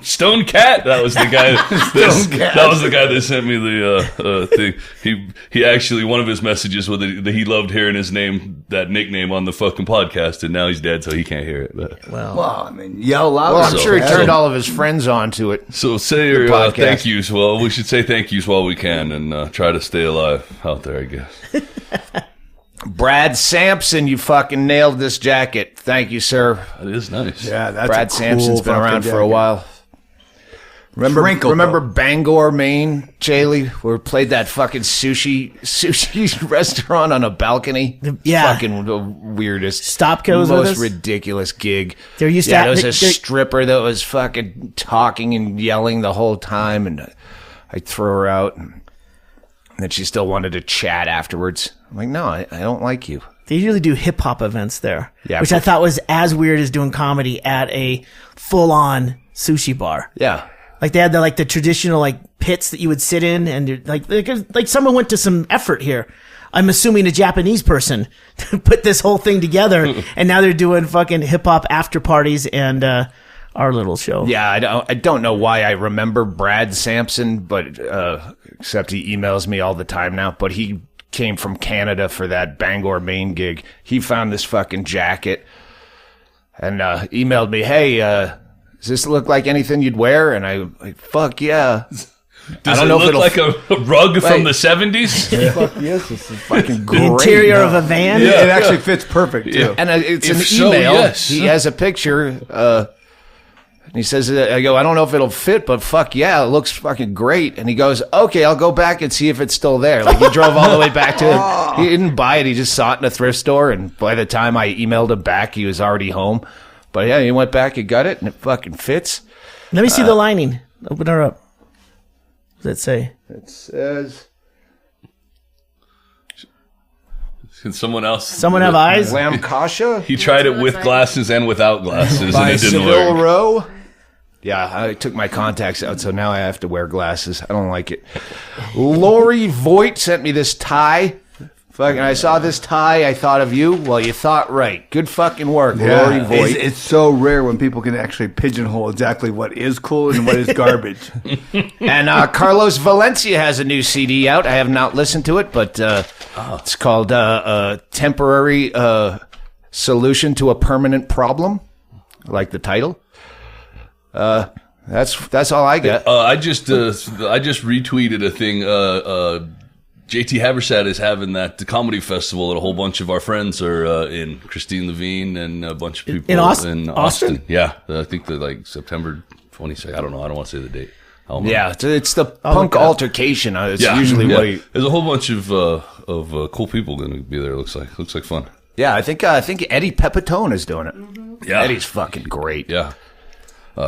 Stone Cat." That was the guy. That was the guy that sent me the thing. He actually, one of his messages was that he loved hearing his name, that nickname on the fucking podcast, and now he's dead, so he can't hear it. But. Well, I mean, yell loud. Well, I'm sure he turned all of his friends onto it. So say your thank yous. Well, we should say thank yous while we can, and try to stay alive out there, I guess. Brad Sampson, you fucking nailed this jacket. Thank you, sir. That is nice. Yeah, that's Brad a cool Sampson's been around for a while. Remember Bangor, Maine, Chaille, where we played that fucking sushi restaurant on a balcony? Yeah. Fucking the weirdest, Stopco was with most us? ridiculous gig. There used to there was a stripper that was fucking talking and yelling the whole time, and I'd throw her out, and then she still wanted to chat afterwards. I'm like, no, I don't like you. They usually do hip-hop events there, Yeah, which I thought was as weird as doing comedy at a full-on sushi bar. Yeah. Like they had the traditional pits that you would sit in, and like someone went to some effort here. I'm assuming a Japanese person put this whole thing together, and now they're doing fucking hip-hop after parties and our little show. Yeah, I don't know why I remember Brad Sampson, but except he emails me all the time now. But he came from Canada for that Bangor, Maine gig. He found this fucking jacket and emailed me, "Hey, does this look like anything you'd wear?" And I like, "Fuck yeah." Does it look like a rug from the 70s? Fuck yes, this is fucking The great. interior of a van. Yeah, it actually fits perfect too. And it's If an so, email. yes. He has a picture. And he says, I go, "I don't know if it'll fit, but fuck yeah, it looks fucking great." And he goes, "Okay, I'll go back and see if it's still there." Like he drove all the way back to He didn't buy it. He just saw it in a thrift store. And by the time I emailed him back, he was already home. But yeah, he went back and got it, and it fucking fits. Let me see the lining. Open her up. What does it say? It says Can someone else? Someone have eyes? Lamb Kasha He tried it with glasses and without glasses, by and it didn't Seville work. Row. Yeah, I took my contacts out, so now I have to wear glasses. I don't like it. Lori Voigt sent me this tie. Fucking, I saw this tie. I thought of you. Well, you thought right. Good fucking work, Lori Voigt. It's so rare when people can actually pigeonhole exactly what is cool and what is garbage. And Carlos Valencia has a new CD out. I have not listened to it, but it's called Temporary Solution to a Permanent Problem. I like the title. That's all I got. I just retweeted a thing. JT Haversack is having the comedy festival that a whole bunch of our friends are in. Christine Levine and a bunch of people In Austin? Yeah, I think they're September 22nd. I don't know. I don't want to say the date. Yeah, it's the punk altercation. It's usually what he... There's a whole bunch of cool people going to be there. Looks like fun. Yeah, I think Eddie Pepitone is doing it. Mm-hmm. Yeah, Eddie's fucking great. Yeah,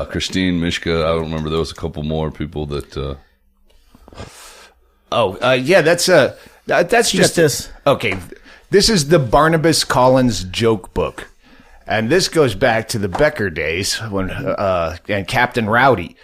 Christine, Mishka. I don't remember. There was a couple more people that. That's just this. Okay. This is the Barnabas Collins joke book, and this goes back to the Becker days when and Captain Rowdy,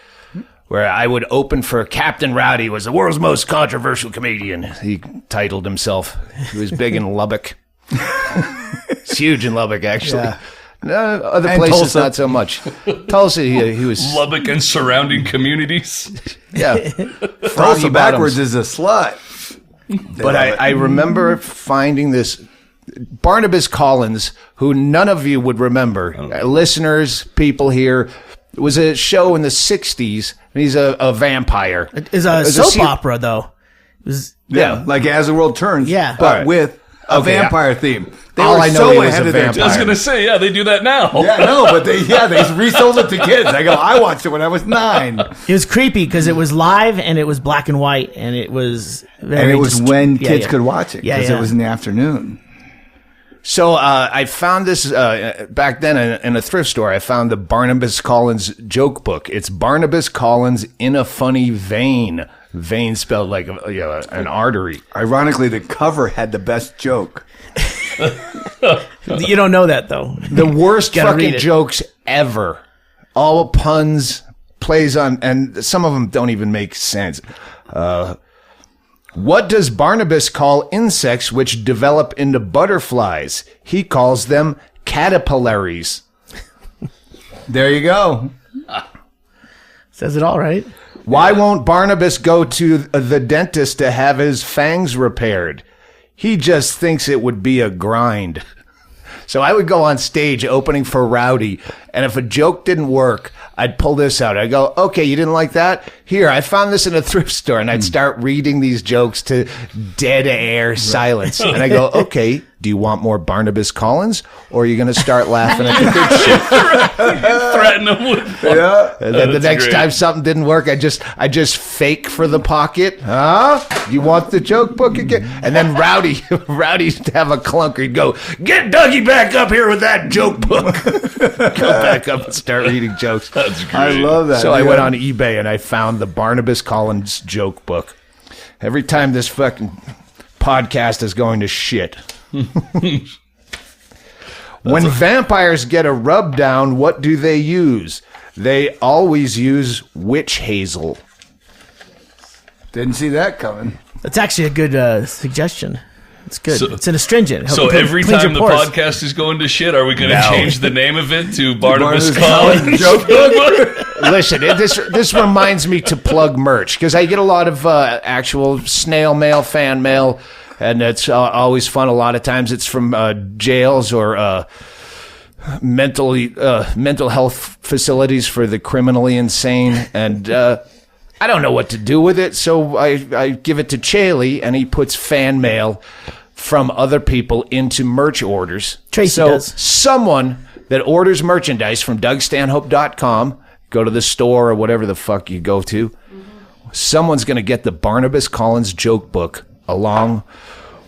where I would open for Captain Rowdy was the world's most controversial comedian. He titled himself. He was big in Lubbock. It's huge in Lubbock, actually. Yeah. No, other And places Tulsa. not so much. Tulsa, he was Lubbock and surrounding communities. yeah. Tulsa backwards is a slut. But I remember finding this Barnabas Collins, who none of you would remember. Listeners, people here, It was a show in the 60s, and he's a vampire. It's a soap opera, though. It was, Yeah, like As the World Turns. Yeah. But Right. with a vampire theme. They All were I know so he was ahead a of their vampire. I was time. gonna say, yeah, they do that now. Yeah, no, but they resold it to kids. I go, I watched it when I was 9. it was creepy because it was live and it was black and white, and it was very And it was when yeah, kids yeah. could watch it, Yeah, because yeah. it was in the afternoon. So I found this back then in a thrift store. I found the Barnabas Collins joke book. It's Barnabas Collins in a funny vein. Vein spelled like an artery. Ironically, the cover had the best joke. You don't know that, though. The worst Gotta fucking read it. jokes ever. All puns, plays on, and some of them don't even make sense. What does Barnabas call insects which develop into butterflies? He calls them caterpillaries. There you go. Says it all, right? Why won't Barnabas go to the dentist to have his fangs repaired? He just thinks it would be a grind. So I would go on stage opening for Rowdy, and if a joke didn't work, I'd pull this out. I'd go, okay, you didn't like that? Here, I found this in a thrift store, and I'd start reading these jokes to dead air silence. And I go, okay, do you want more Barnabas Collins, or are you going to start laughing at the good shit? Threaten them with. Yeah. And then the That's next great. time something didn't work, I just fake for the pocket. Huh? You want the joke book again? And then Rowdy'd have a clunker. He'd go, get Dougie back up here with that joke book. Go back up and start reading jokes. That's great. I love that. So I yeah. went on eBay and I found the Barnabas Collins joke book. Every time this fucking podcast is going to shit. When vampires get a rub down, what do they use? They always use witch hazel. Didn't see that coming. That's actually a good suggestion. It's good. So- It's an astringent. So every Cleans time your the pores. podcast is going to shit, are we going to No. change the name of it to Barnabas Barnabas Collins Collins joke book? Listen, this reminds me to plug merch because I get a lot of actual snail mail, fan mail, and it's always fun. A lot of times it's from jails or mental health facilities for the criminally insane, and I don't know what to do with it, so I give it to Chaille, and he puts fan mail from other people into merch orders. Tracy so does. Someone that orders merchandise from DougStanhope.com, go to the store or whatever the fuck you go to, someone's going to get the Barnabas Collins joke book along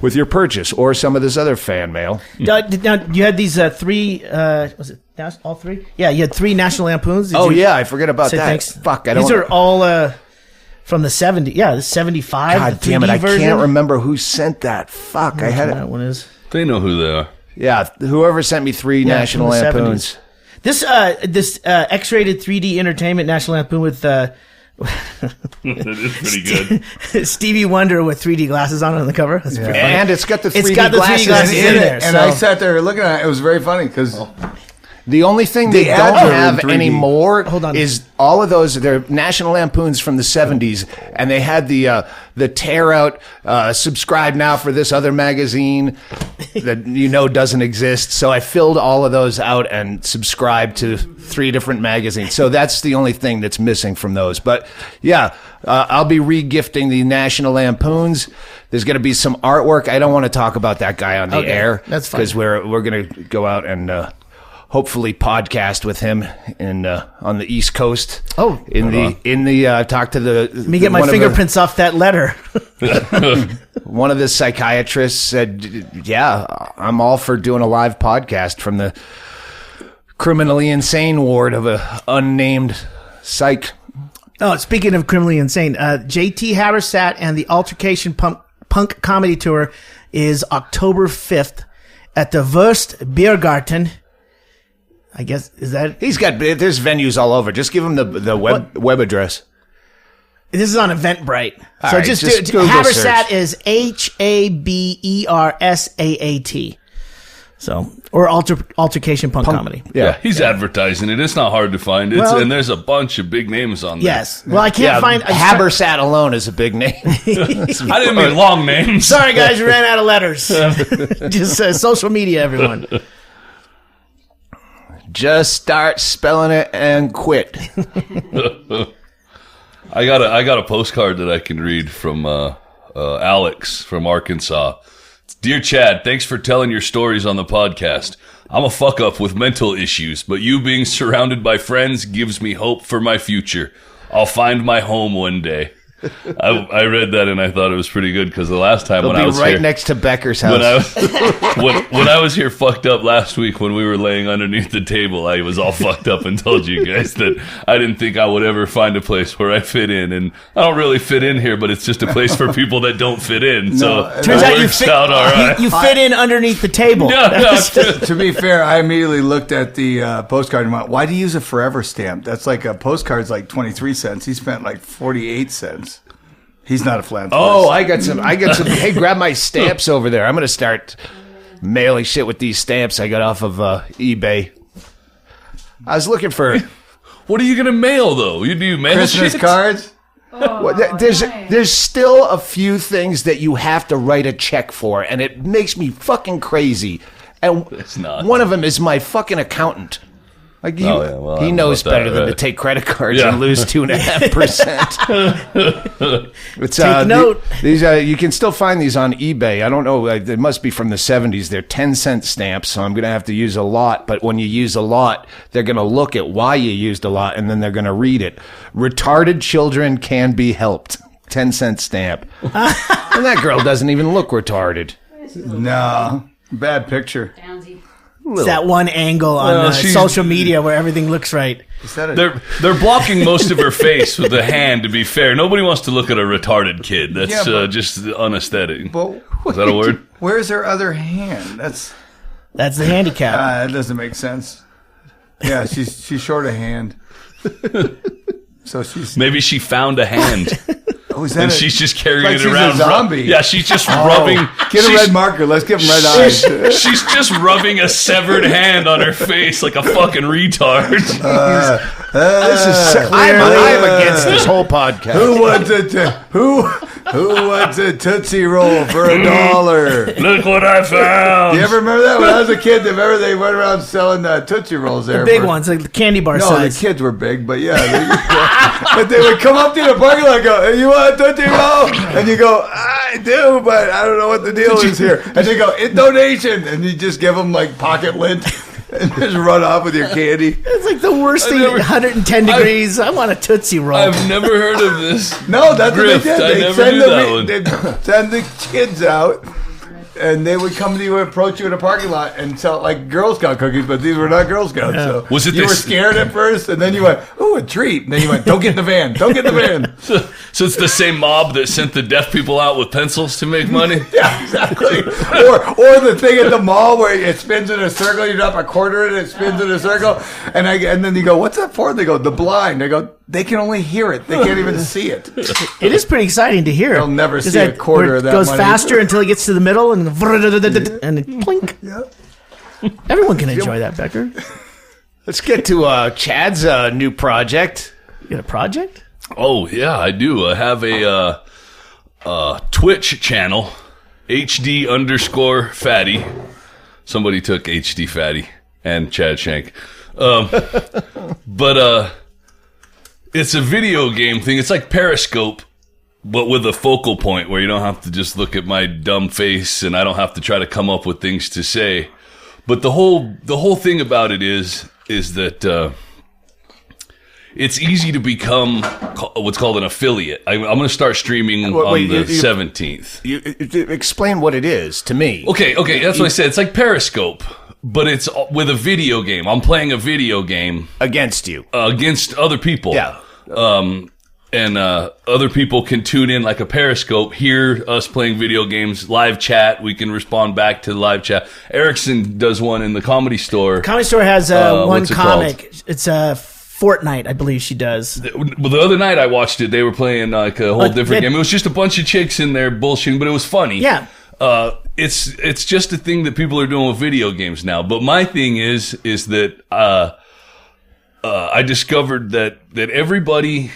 with your purchase or some of this other fan mail. Now, you had these 3, was it all 3? Yeah, you had 3 National Lampoons. Did Oh, you yeah, I forget about say that. thanks? Fuck, I don't... These are all from the 70s. Yeah, the 75. God the damn it, 3D I version. can't remember who sent that. Fuck, I had it. That one is. They know who they are. Yeah, whoever sent me 3 Yeah, National from the Lampoons. 70s. This X-rated 3D Entertainment National Lampoon with That is pretty good. Stevie Wonder with 3D glasses on the cover. That's pretty funny. And it's got the 3D It's got the 3D glasses, glasses in in it. there. And so- I sat there looking at it. It was very funny because The only thing The they ads don't are in have 3D. anymore Hold on. is all of those. They're National Lampoons from the 70s, and they had the tear out, subscribe now for this other magazine that doesn't exist. So I filled all of those out and subscribed to 3 different magazines. So that's the only thing that's missing from those. But yeah, I'll be re-gifting the National Lampoons. There's going to be some artwork. I don't want to talk about that guy on the Okay, air. that's fine. Because we're going to go out and hopefully podcast with him in on the East Coast. Oh. in the talk to the. Let me get my fingerprints off that letter. One of the psychiatrists said, "Yeah, I'm all for doing a live podcast from the criminally insane ward of a unnamed psych." Oh, speaking of criminally insane, JT Habersat and the Altercation Punk Comedy Tour is October 5th at the Wurst Biergarten. I guess, is that... There's venues all over. Just give him the web address. This is on Eventbrite. All So right, just just do Google Habersat search. is HABERSAAT. So, or Altercation Punk Comedy. Yeah, he's advertising it. It's not hard to find. And there's a bunch of big names on there. Yes. Well, I can't find... Habersat alone is a big name. I didn't mean long names. Sorry, guys, we ran out of letters. Just social media, everyone. Just start spelling it and quit. I got a postcard that I can read from Alex from Arkansas. Dear Chad, thanks for telling your stories on the podcast. I'm a fuck up with mental issues, but you being surrounded by friends gives me hope for my future. I'll find my home one day. I read that and I thought it was pretty good because the last time It'll when I was right here, next to Becker's house. when I was here fucked up last week when we were laying underneath the table, I was all fucked up and told you guys that I didn't think I would ever find a place where I fit in, and I don't really fit in here, but it's just a place for people that don't fit in. So turns out you fit. All right. You fit in underneath the table. To be fair, I immediately looked at the postcard and went, why do you use a forever stamp? That's like a postcard's like 23 cents. He spent like 48 cents. He's not a philanthropist. Oh, I got some. Hey, grab my stamps over there. I'm going to start mailing shit with these stamps I got off of eBay. I was looking for... What are you going to mail, though? You do mail Christmas shit? cards? There's still a few things that you have to write a check for, and it makes me fucking crazy. And It's not. one of them is my fucking accountant. Like Oh, yeah, well, I he don't knows know about better that, than to right? take credit cards Yeah. and lose 2.5%. Take note. These you can still find these on eBay. I don't know. They must be from the 70s. They're 10-cent stamps, so I'm going to have to use a lot. But when you use a lot, they're going to look at why you used a lot, and then they're going to read it. Retarded children can be helped. 10-cent stamp. And that girl doesn't even look retarded. No. Bad picture. It's that one angle on social media where everything looks right. Is that a, They're blocking most of her face with the hand, to be fair. Nobody wants to look at a retarded kid. That's Yeah, but- just unaesthetic. but Is that a word? Where's her other hand? That's That's the handicap. that doesn't make sense. Yeah, she's short a hand. So she's Maybe she found a hand. oh, is that And a- she's just carrying like it she's a around. zombie. Yeah, she's just rubbing. Get a she's- red marker. Let's give him red eyes. She's just rubbing a severed hand on her face like a fucking retard. This is I'm against this whole podcast. Who wants a Tootsie Roll for $1? Look what I found. Do you ever remember that when I was a kid? Remember they went around selling Tootsie Rolls there? Big ones, like the candy bar No, size. the kids were big, but yeah. But they would come up to the parking lot and go, hey, you want a Tootsie Roll? And you go, I do, but I don't know what the deal is here. And they go, it's donation. And you just give them like pocket lint and just run off with your candy. It's like the worst thing. 110 degrees. I want a Tootsie Roll. I've never heard of this. No, that's Grift. what they did. I They'd never knew that one. they'd send the kids out, and they would come to you and approach you in a parking lot and sell like Girl Scout cookies, but these were not Girl Scouts. So Was it you were this- scared at first, and then you went, "Ooh, a treat!" And then you went, "Don't get in the van! Don't get in the van!" So it's the same mob that sent the deaf people out with pencils to make money? Yeah, exactly. or the thing at the mall where it spins in a circle. You drop a quarter in, it spins in a circle, and then you go, "What's that for?" They go, "The blind." They go, "They can only hear it. They can't even see it." It is pretty exciting to hear. They'll never 'Cause see a quarter where it of that goes money. faster until it gets to the middle and and it plink. Yeah. Everyone can enjoy that, Becker. Let's get to Chad's new project. You got a project? Oh, yeah, I do. I have a Twitch channel, HD_fatty. Somebody took HD Fatty and Chad Shank. But it's a video game thing. It's like Periscope, but with a focal point where you don't have to just look at my dumb face and I don't have to try to come up with things to say. But the whole thing about it is that it's easy to become what's called an affiliate. I'm going to start streaming on the 17th. You explain what it is to me. Okay, that's what I said. It's like Periscope, but it's with a video game. I'm playing a video game Against you. against other people. Yeah. And other people can tune in like a Periscope, hear us playing video games, live chat. We can respond back to the live chat. Erickson does one in the Comedy Store. Comedy Store has one what's it comic. It's a Fortnite, I believe she does. Well, the other night I watched it. They were playing like a whole different game. It was just a bunch of chicks in there bullshitting, but it was funny. Yeah. It's just a thing that people are doing with video games now. But my thing is that I discovered that everybody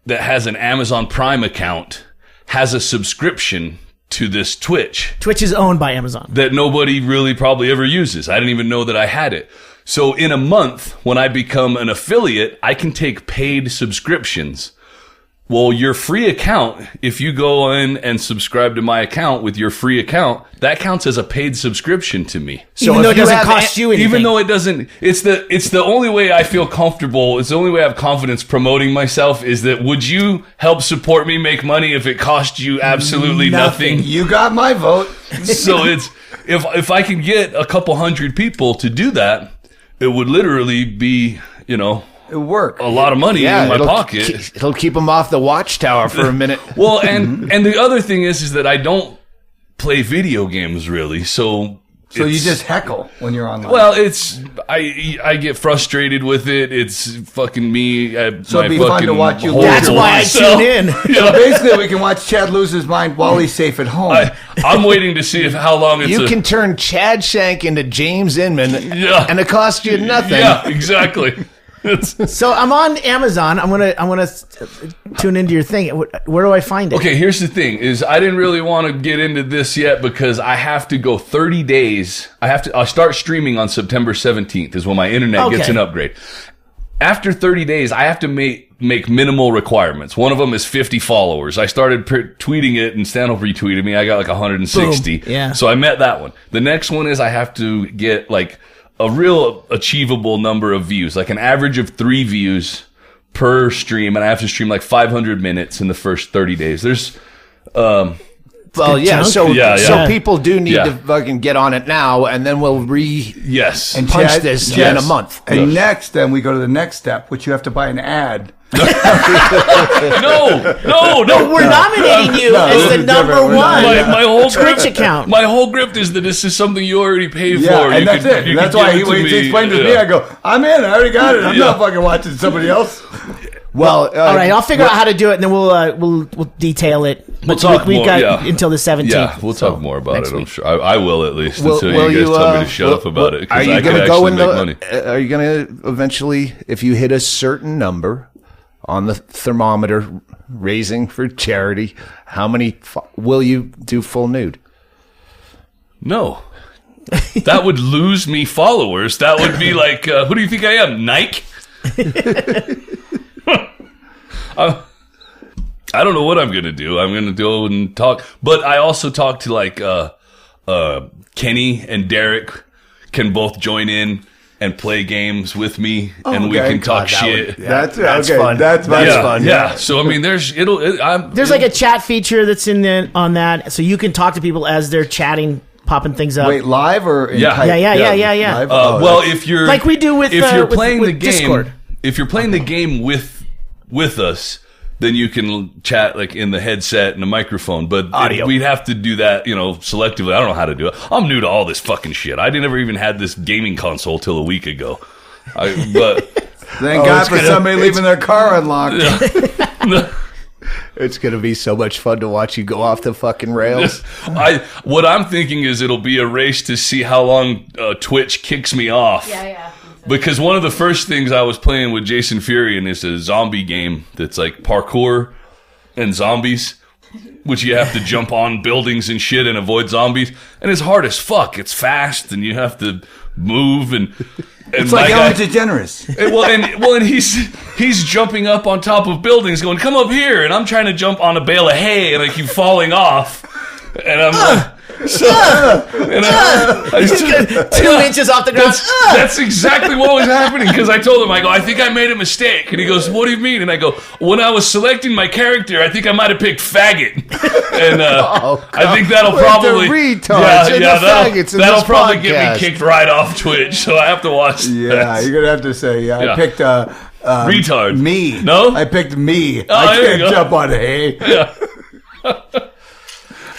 that has an Amazon Prime account has a subscription to this Twitch Twitch is owned by Amazon. that nobody really probably ever uses. I didn't even know that I had it. So in a month, when I become an affiliate, I can take paid subscriptions. Well, your free account, if you go in and subscribe to my account with your free account, that counts as a paid subscription to me. So even though it doesn't cost you anything. Even though it doesn't, it's the only way I feel comfortable. It's the only way I have confidence promoting myself is that would you help support me make money if it cost you absolutely nothing? You got my vote. So it's if I can get a couple hundred people to do that, it would literally be, It'll work. A lot of money in my pocket. It'll keep them off the watchtower for a minute. Well, and the other thing is that I don't play video games really, so you just heckle when you're online. Well, I get frustrated with it. It's fucking me. So it'd be fun to watch you lose. That's why I tune in. So basically, we can watch Chad lose his mind while he's safe at home. I'm waiting to see how long it's. You can turn Chad Shank into James Inman, and it costs you nothing. Yeah, exactly. So I'm on Amazon. I'm gonna tune into your thing. Where do I find it? Okay, here's the thing: is I didn't really want to get into this yet because I have to go 30 days. I'll start streaming on September 17th is when my internet gets an upgrade. After 30 days, I have to make minimal requirements. One of them is 50 followers. I started tweeting it, and Stanhope retweeted me. I got like 160. Boom. Yeah. So I met that one. The next one is I have to get like a real achievable number of views, like an average of 3 views per stream, and I have to stream like 500 minutes in the first 30 days. There's, so people do need to fucking get on it now, and then we'll punch this in a month. And next, then we go to the next step, which you have to buy an ad. No, we're nominating you as the number one my whole Twitch account. My whole grift is that this is something you already paid for. And that's it. That's why he explained to me. I go, I'm in. I already got it. I'm not fucking watching somebody else. Well, all right. I'll figure out how to do it, and then we'll detail it. We'll talk We've more, got until the 17th. Yeah, we'll talk more about it. I'm sure I will at least until you guys tell me to shut up about it. Are you going to go into? Are you going to eventually, if you hit a certain number on the thermometer, raising for charity, how many will you do full nude? No. That would lose me followers. That would be like, who do you think I am, Nike? I don't know what I'm going to do. I'm going to go and talk. But I also talk to like Kenny and Derek can both join in and play games with me, and we can talk shit. That's fun. That's fun. Yeah. So I mean, there's like a chat feature that's on that, so you can talk to people as they're chatting, popping things up. Wait, live or in type? Yeah. Live? Well, if you're like we do with if you're playing the game, Discord. If you're playing the game with us, then you can chat like in the headset and a microphone. But we'd have to do that, selectively. I don't know how to do it. I'm new to all this fucking shit. I never even had this gaming console till a week ago. But thank God for somebody leaving their car unlocked. It's going to be so much fun to watch you go off the fucking rails. What I'm thinking is it'll be a race to see how long Twitch kicks me off. Yeah. Because one of the first things I was playing with Jason Fury in is a zombie game that's like parkour and zombies, which you have to jump on buildings and shit and avoid zombies. And it's hard as fuck. It's fast and you have to move and it's like Ellen DeGeneres. And he's jumping up on top of buildings going, come up here. And I'm trying to jump on a bale of hay and I keep falling off. And I'm like... I 2 inches off the ground. That's exactly what was happening because I told him, I think I made a mistake. And he goes, what do you mean? And I go, when I was selecting my character, I think I might have picked faggot. And I think that'll probably... that'll probably get me kicked right off Twitch, so I have to watch that. Yeah, you're going to have to say, I picked... retard. Me. No? I picked me. I can't jump on hay. Yeah.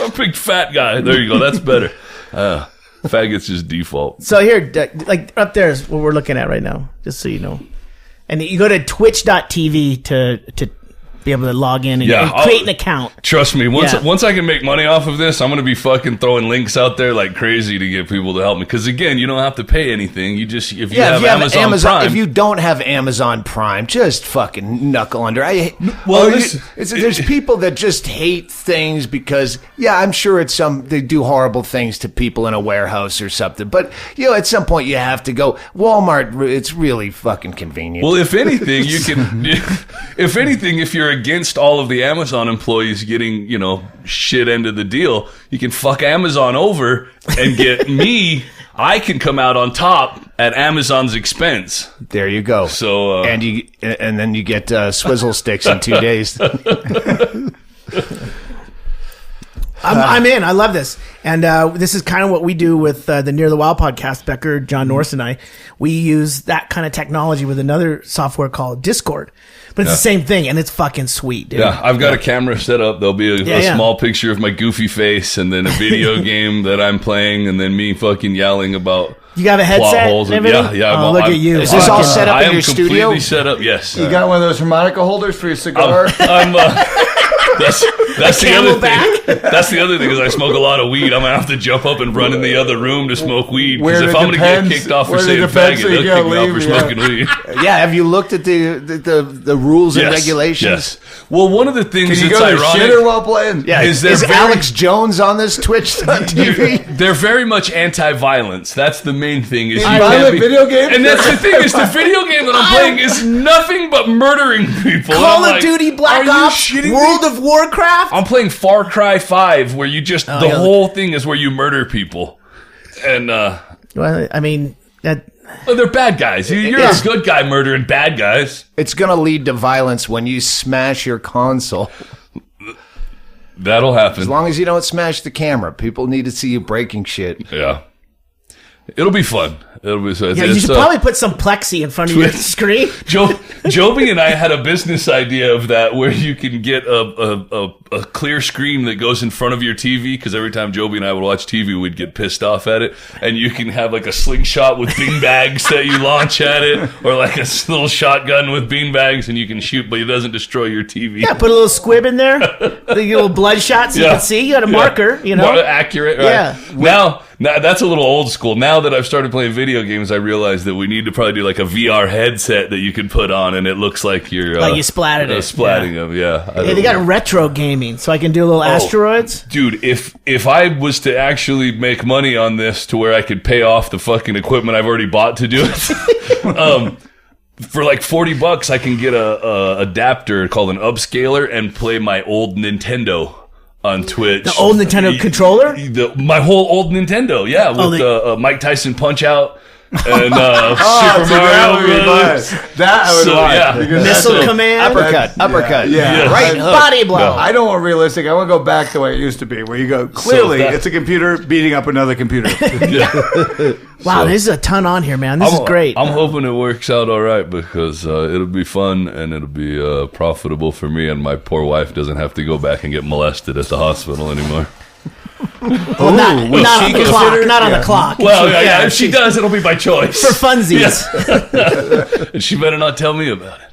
I'm a big fat guy. There you go. That's better. Faggot's just default. So here, like up there is what we're looking at right now, just so you know. And you go to twitch.tv to be able to log in and create an account. Trust me, once I can make money off of this, I'm going to be fucking throwing links out there like crazy to get people to help me. Because again, you don't have to pay anything. You just if you have Amazon Prime. If you don't have Amazon Prime, just fucking knuckle under. There's people that just hate things because I'm sure they do horrible things to people in a warehouse or something. But at some point you have to go. Walmart, it's really fucking convenient. Well, if anything, you can. If you're against all of the Amazon employees getting, shit end of the deal, you can fuck Amazon over and get me. I can come out on top at Amazon's expense. There you go. So and then you get swizzle sticks in 2 days. I'm in. I love this. And this is kind of what we do with the Near the Wild podcast, Becker, John Norris, and I. We use that kind of technology with another software called Discord. But it's the same thing, and it's fucking sweet, dude. Yeah, I've got a camera set up. There'll be a small picture of my goofy face, and then a video game that I'm playing, and then me fucking yelling about you got a headset and everything? Yeah. Oh, look at you. Is this all set up in your studio? I am completely set up, yes. You got one of those harmonica holders for your cigar? That's the other thing. That's the other thing is I smoke a lot of weed. I'm going to have to jump up and run in the other room to smoke weed. Because if I'm going to get kicked off for saying faggot, they'll kick me off for smoking weed. Yeah, have you looked at the rules and regulations? Yes. Well, one of the things that's ironic... Can you go to shitter while playing? Yeah, is Alex Jones on this Twitch TV? They're very much anti-violence. That's the main thing. Is violent video games? And that's the thing is the video game that I'm playing is nothing but murdering people. Call of Duty, Black Ops, World of Warcraft. I'm playing Far Cry 5, where you just the whole thing is where you murder people, and well, I mean that. Well, they're bad guys. You're a good guy murdering bad guys. It's gonna lead to violence when you smash your console. That'll happen. As long as you don't smash the camera, people need to see you breaking shit. Yeah, it'll be fun. It'll be fun. Yeah, you should probably put some plexi in front of your screen. Joby and I had a business idea of that, where you can get a clear screen that goes in front of your TV, because every time Joby and I would watch TV, we'd get pissed off at it, and you can have like a slingshot with bean bags that you launch at it, or like a little shotgun with bean bags, and you can shoot, but it doesn't destroy your TV. Yeah, put a little squib in there, the little bloodshot, so you can see. You got a marker, More accurate, right? Yeah. Now, that's a little old school. Now that I've started playing video games, I realize that we need to probably do like a VR headset that you can put on, and it looks like you're like you splatted it. Splatting them, They got retro gaming, so I can do little asteroids. Dude, if I was to actually make money on this to where I could pay off the fucking equipment I've already bought to do it, for like $40, I can get a adapter called an upscaler and play my old Nintendo on Twitch. The old Nintendo controller? My whole old Nintendo, with the Mike Tyson Punch-Out and Super Mario Bros. That I would like. Missile Command. Uppercut. Yeah. Right hook. Body blow. No. I don't want realistic. I want to go back the way it used to be, where you go, clearly it's a computer beating up another computer. Wow, there's a ton on here, man. This is great. I'm hoping it works out all right, because it'll be fun and it'll be profitable for me, and my poor wife doesn't have to go back and get molested at the hospital anymore. Well, not on the clock. Not on the clock. Well, if she does, it'll be by choice. For funsies. And she better not tell me about it.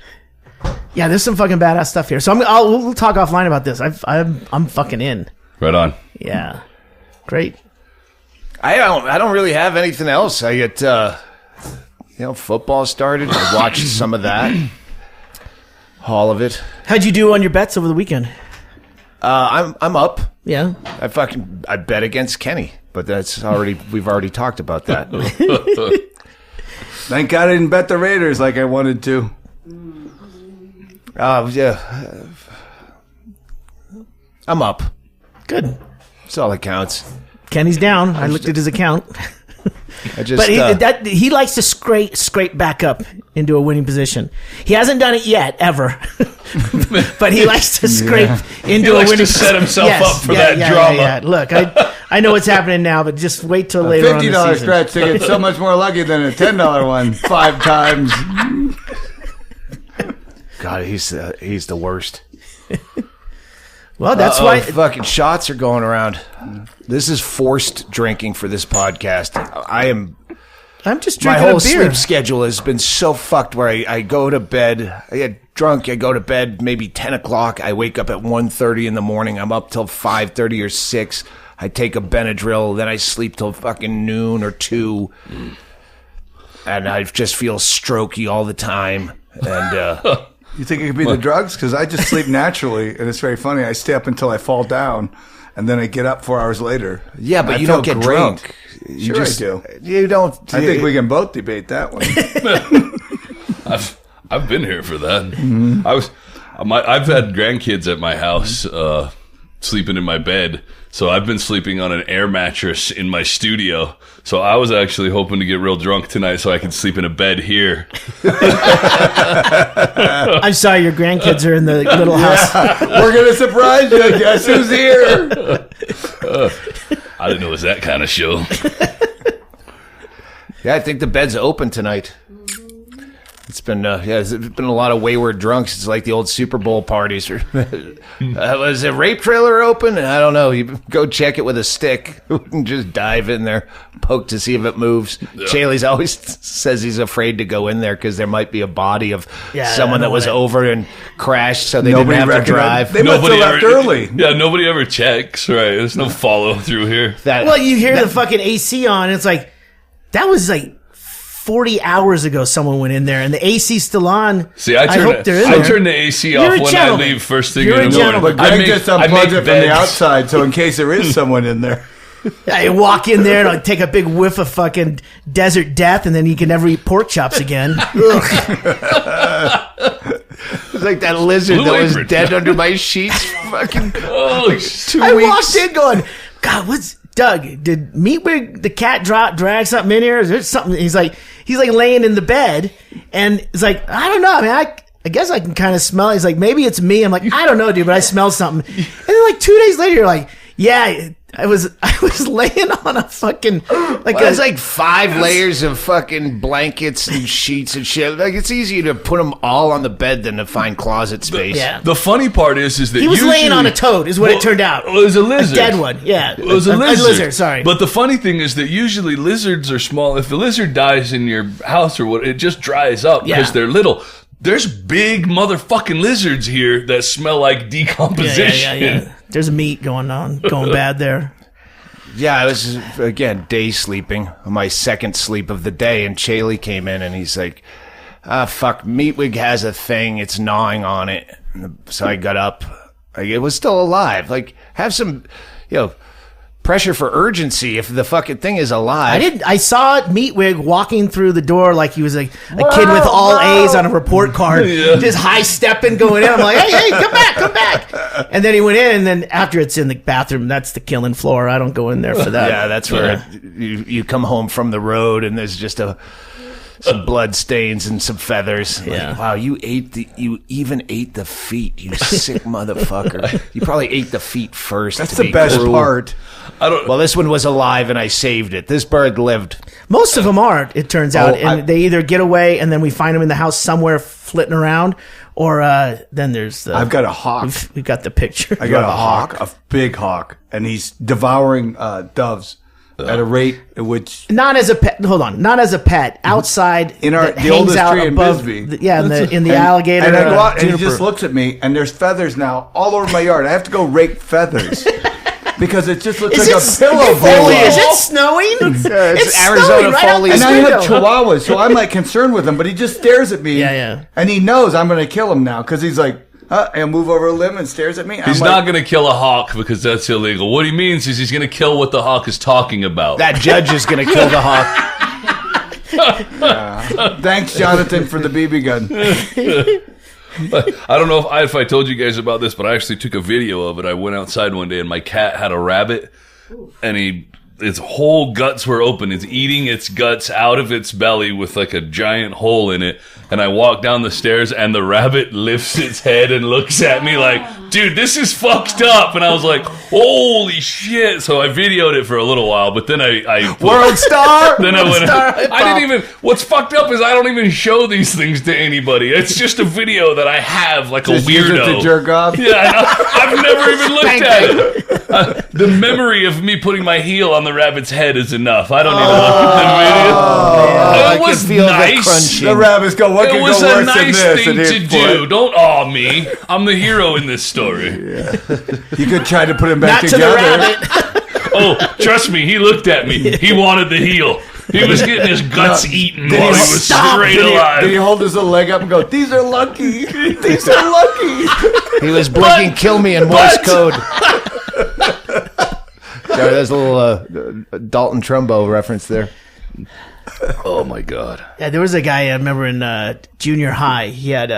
Yeah, there's some fucking badass stuff here. So we'll talk offline about this. I'm fucking in. Right on. Yeah. Great. I don't really have anything else. I get football started. I watched some of that. All of it. How'd you do on your bets over the weekend? I'm up. Yeah. I bet against Kenny, but we've already talked about that. Thank God I didn't bet the Raiders like I wanted to. Yeah. I'm up. Good. That's all that counts. Kenny's down. I looked at his account. But he likes to scrape back up into a winning position. He hasn't done it yet, ever. But he likes to scrape into a winning position. Set himself up for that drama. Yeah. Look, I know what's happening now, but just wait till later on in the season. $50 stretch to get so much more lucky than a $10 one 5 times. God, he's the worst. Well, that's why fucking shots are going around. This is forced drinking for this podcast. I'm just drinking my whole a beer. sleep schedule has been so fucked where I go to bed. I had drunk. I go to bed maybe 10 o'clock. I wake up at 1:30 in the morning. I'm up till 5:30 or 6. I take a Benadryl. Then I sleep till fucking noon or 2. And I just feel strokey all the time. And You think it could be the drugs? Because I just sleep naturally, and it's very funny. I stay up until I fall down, and then I get up 4 hours later. yeah, but I you feel don't get great. drunk. You Sure I do. You don't. I think we can both debate that one. I've been here for that. I've had grandkids at my house sleeping in my bed, so I've been sleeping on an air mattress in my studio. So I was actually hoping to get real drunk tonight so I could sleep in a bed here. I'm sorry, your grandkids are in the little house. We're going to surprise you. Guess who's here? I didn't know it was that kind of show. Yeah, I think the bed's open tonight. It's been it's been a lot of wayward drunks. It's like the old Super Bowl parties. Was the rape trailer open? I don't know. You go check it with a stick and just dive in there, poke to see if it moves. Chaille's always says he's afraid to go in there because there might be a body of someone that was over and crashed, so they didn't have to drive. They must have left early. Yeah, nobody ever checks. Right? There's no follow through here. Well, you hear the fucking AC on. And it's like that was like 40 hours ago someone went in there and the AC's still on. See, I turn the AC off when I leave first thing in the morning. But Greg just unplugs it from the outside, so in case there is someone in there. I walk in there and I'll take a big whiff of fucking desert death, and then you can never eat pork chops again. It's like that lizard that was dead under my sheets. Fucking 2 weeks. I walked in going, God, Doug, did Meatwig the cat drag something in here? Is there something? He's like laying in the bed, and it's like, I don't know. I mean, I guess I can kind of smell it. He's like, maybe it's me. I'm like, I don't know, dude, but I smell something. And then like 2 days later, you're like, yeah, I was laying on a fucking it's like 5 layers of fucking blankets and sheets and shit. Like, it's easier to put them all on the bed than to find closet space. The funny part is that he was laying on a toad, is what it turned out. It was a lizard, a dead one. Yeah, it was a lizard. Sorry, but the funny thing is that usually lizards are small. If the lizard dies in your house or what, it just dries up because they're little. There's big motherfucking lizards here that smell like decomposition. Yeah. There's meat going bad there. Yeah, I was, again, day sleeping, my second sleep of the day, and Chaille came in and he's like, fuck, Meatwig has a thing, it's gnawing on it. So I got up. It was still alive. Like, have some, pressure for urgency if the fucking thing is alive. I saw Meatwig walking through the door like he was like a kid with all A's on a report card, just high stepping going in. I'm like, hey, come back. And then he went in, and then after it's in the bathroom, that's the killing floor. I don't go in there for that. Yeah, that's where you come home from the road and there's just some blood stains and some feathers. Yeah. Like, wow, you even ate the feet, you sick motherfucker. You probably ate the feet first. That's the best part. Well, this one was alive and I saved it. This bird lived. Most of them aren't, it turns out. And they either get away and then we find them in the house somewhere flitting around, or then there's I've got a hawk. We've got the picture. I got a hawk, a big hawk, and he's devouring doves at a rate at which... Not as a pet. Hold on. Not as a pet. Outside, in the hangs oldest out tree above, in Bisbee. In the alligator. And I go out and he juniper. just looks at me, and there's feathers now all over my yard. I have to go rake feathers. Because it just looks like a pillow foliage. bolo. Is it snowing? It's snowing Arizona right foliage. And I have window. chihuahuas, so I'm like concerned with him, but he just stares at me. Yeah. And he knows I'm going to kill him now because he's like, and move over a limb and stares at me. He's not going to kill a hawk because that's illegal. What he means is he's going to kill what the hawk is talking about. That judge is going to kill the hawk. Thanks, Jonathan, for the BB gun. I don't know if I told you guys about this, but I actually took a video of it. I went outside one day and my cat had a rabbit, and its whole guts were open. It's eating its guts out of its belly with like a giant hole in it. And I walk down the stairs and the rabbit lifts its head and looks at me like, dude, this is fucked up. And I was like, holy shit. So I videoed it for a little while, but then I World star. then I World went. star I didn't even. What's fucked up is I don't even show these things to anybody. It's just a video that I have like Just a use it weirdo. to jerk off. Yeah, I've never even looked at it. The memory of me putting my heel on the rabbit's head is enough. I don't even look at the video. It was nice. The rabbits go, what It can was go a worse than nice this? thing And to his do. foot. Don't awe me. I'm the hero in this story. You could try to put him back Not to the together. rabbit. Oh, trust me, he looked at me. He wanted the heel. He was getting his guts eaten while he was straight alive. Did he hold his little leg up and go, these are lucky. These are lucky. He was blinking "Kill me" in Morse code. Sorry, there's a little Dalton Trumbo reference there. Oh my god. Yeah, there was a guy I remember in junior high. He had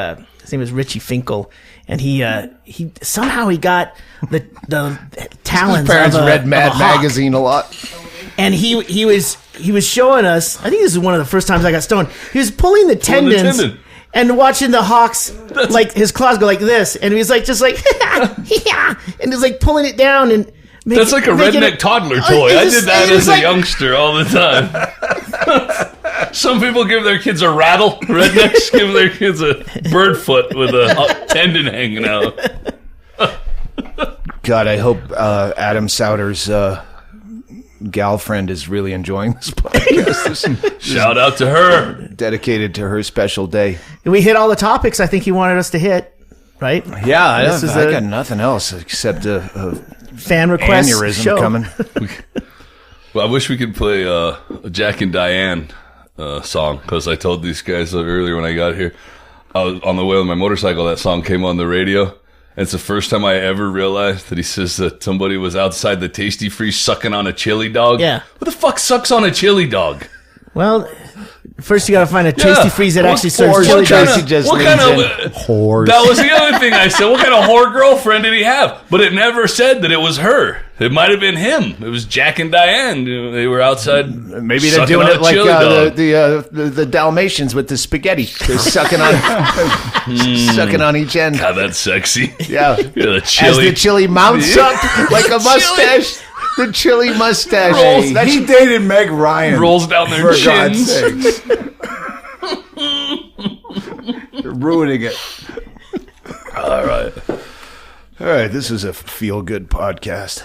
his name was Richie Finkel, and he somehow he got the talons. His parents of a, read of a Mad hawk. Magazine a lot. And he was showing us. I think this is one of the first times I got stoned. He was pulling the tendons tendon. and watching the hawks like his claws go like this, and he was like just like yeah, and he's like pulling it down and. That's like a redneck toddler toy. I did that as a youngster all the time. Some people give their kids a rattle. Rednecks give their kids a bird foot with a tendon hanging out. God, I hope Adam Souter's gal friend is really enjoying this podcast. Shout out to her. Dedicated to her special day. We hit all the topics I think he wanted us to hit, right? Yeah, I This is got nothing else except a fan request aneurysm show. coming. Well, I wish we could play a Jack and Diane song, because I told these guys earlier when I got here, I was on the way on my motorcycle, that song came on the radio. And it's the first time I ever realized that he says that somebody was outside the Tasty Freeze sucking on a chili dog. Yeah. What the fuck sucks on a chili dog? Well, first you got to find a Tasty Freeze that What- actually serves or chili Tracy dogs. Tracy just what leans kind in. of Whores. That was the other thing I said. What kind of whore girlfriend did he have? But it never said that it was her. It might have been him. It was Jack and Diane. They were outside. Maybe they're sucking doing on it a like chili dog. the Dalmatians with the spaghetti. They're sucking on sucking on each end. God, that's sexy. Yeah. The As chili. the chili mounts up like a mustache. The chili mustache. Rolls. That's- He dated Meg Ryan. rolls down their For God's chins. sakes. You're ruining it. All right. All right, this is a feel-good podcast.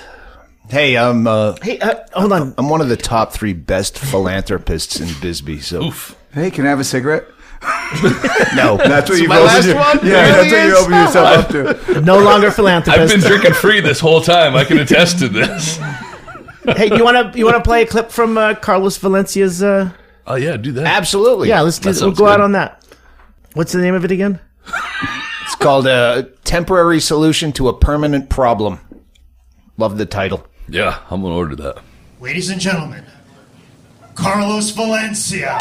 Hey, Hey, hold on. I'm one of the top 3 best philanthropists in Bisbee. So Hey, can I have a cigarette? no, That's what you my last one. Yeah, Really that's what you is? open yourself up to. No longer philanthropist. I've been drinking free this whole time. I can attest to this. Hey, you wanna play a clip from Carlos Valencia's? Oh, yeah, do that. Absolutely. Yeah, let's do. That We'll sounds go out good. on that. What's the name of it again? It's called a temporary solution to a permanent problem. Love the title. Yeah, I'm going to order that. Ladies and gentlemen, Carlos Valencia.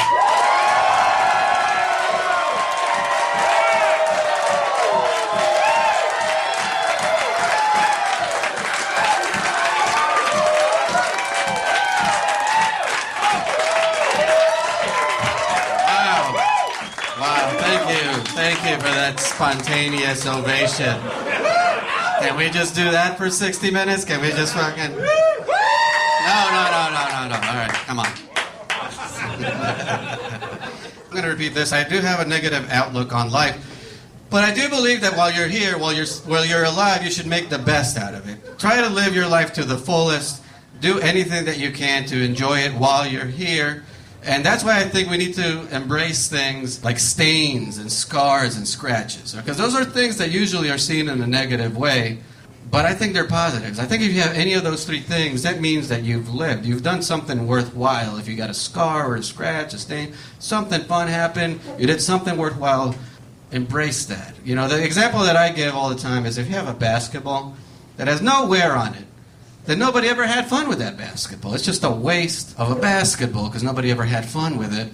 Wow, thank you for that spontaneous ovation. Can we just do that for 60 minutes? Can we just fucking... No. All right, come on. I'm going to repeat this. I do have a negative outlook on life, but I do believe that while you're here, while you're alive, you should make the best out of it. Try to live your life to the fullest. Do anything that you can to enjoy it while you're here. And that's why I think we need to embrace things like stains and scars and scratches. Because those are things that usually are seen in a negative way, but I think they're positives. I think if you have any of those 3 things, that means that you've lived. You've done something worthwhile. If you got a scar or a scratch, a stain, something fun happened, you did something worthwhile, embrace that. You know, the example that I give all the time is if you have a basketball that has no wear on it, then nobody ever had fun with that basketball. It's just a waste of a basketball because nobody ever had fun with it.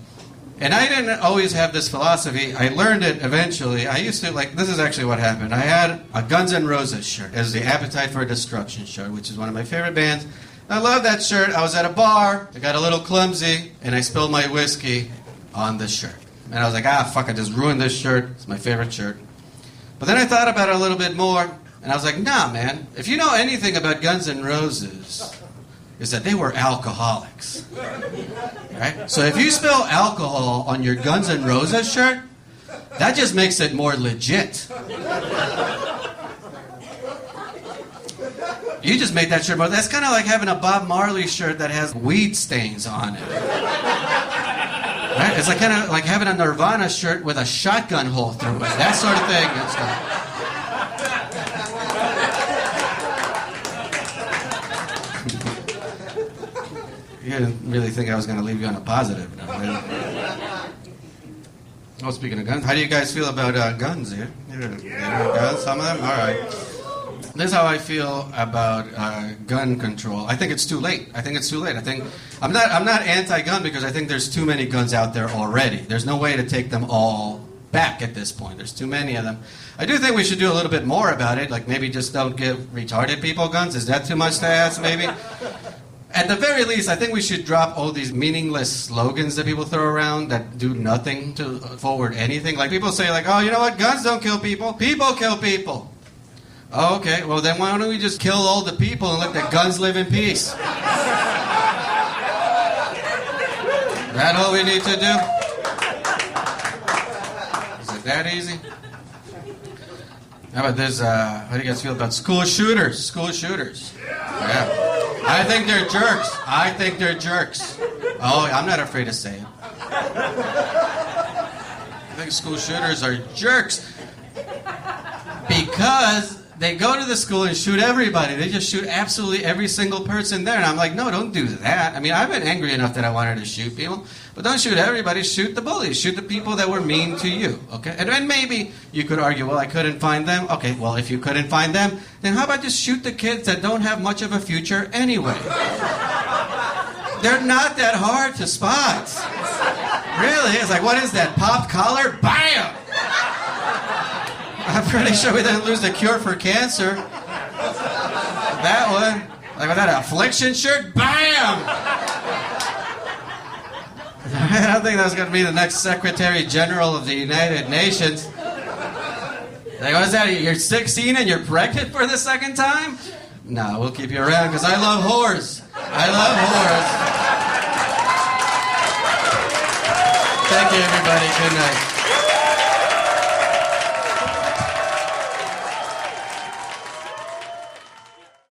And I didn't always have this philosophy. I learned it eventually. I used to, this is actually what happened. I had a Guns N' Roses shirt as the Appetite for Destruction shirt, which is one of my favorite bands. I love that shirt. I was at a bar. I got a little clumsy, and I spilled my whiskey on the shirt. And I was like, fuck, I just ruined this shirt. It's my favorite shirt. But then I thought about it a little bit more. And I was like, nah, man. If you know anything about Guns N' Roses, is that they were alcoholics. Right? So if you spell alcohol on your Guns N' Roses shirt, that just makes it more legit. You just made that shirt more. That's kind of like having a Bob Marley shirt that has weed stains on it. Right? It's like kind of like having a Nirvana shirt with a shotgun hole through it. That sort of thing. You didn't really think I was going to leave you on a positive note. Oh, speaking of guns, how do you guys feel about guns here? Guns, some of them? All right. This is how I feel about gun control. I think it's too late. I think I'm not anti-gun because I think there's too many guns out there already. There's no way to take them all back at this point. There's too many of them. I do think we should do a little bit more about it, like maybe just don't give retarded people guns. Is that too much to ask, maybe? At the very least, I think we should drop all these meaningless slogans that people throw around that do nothing to forward anything. Like people say, like, oh, you know what? Guns don't kill people. People kill people. Oh, okay. Well, then why don't we just kill all the people and let the guns live in peace? That all we need to do? Is it that easy? How about this? How do you guys feel about school shooters? School shooters. Yeah. I think they're jerks. Oh, I'm not afraid to say it. I think school shooters are jerks because they go to the school and shoot everybody. They just shoot absolutely every single person there. And I'm like, no, don't do that. I mean, I've been angry enough that I wanted to shoot people. But don't shoot everybody. Shoot the bullies. Shoot the people that were mean to you. Okay? And then maybe you could argue, well, I couldn't find them. Okay, well, if you couldn't find them, then how about just shoot the kids that don't have much of a future anyway? They're not that hard to spot. Really? It's like, what is that? Pop collar? Bam! I'm pretty sure we didn't lose the cure for cancer. That one. Like with that affliction shirt? Bam! I don't think that's going to be the next Secretary General of the United Nations. Like, what's that? You're 16 and you're pregnant for the second time? No, we'll keep you around because I love whores. I love whores. Thank you, everybody. Good night.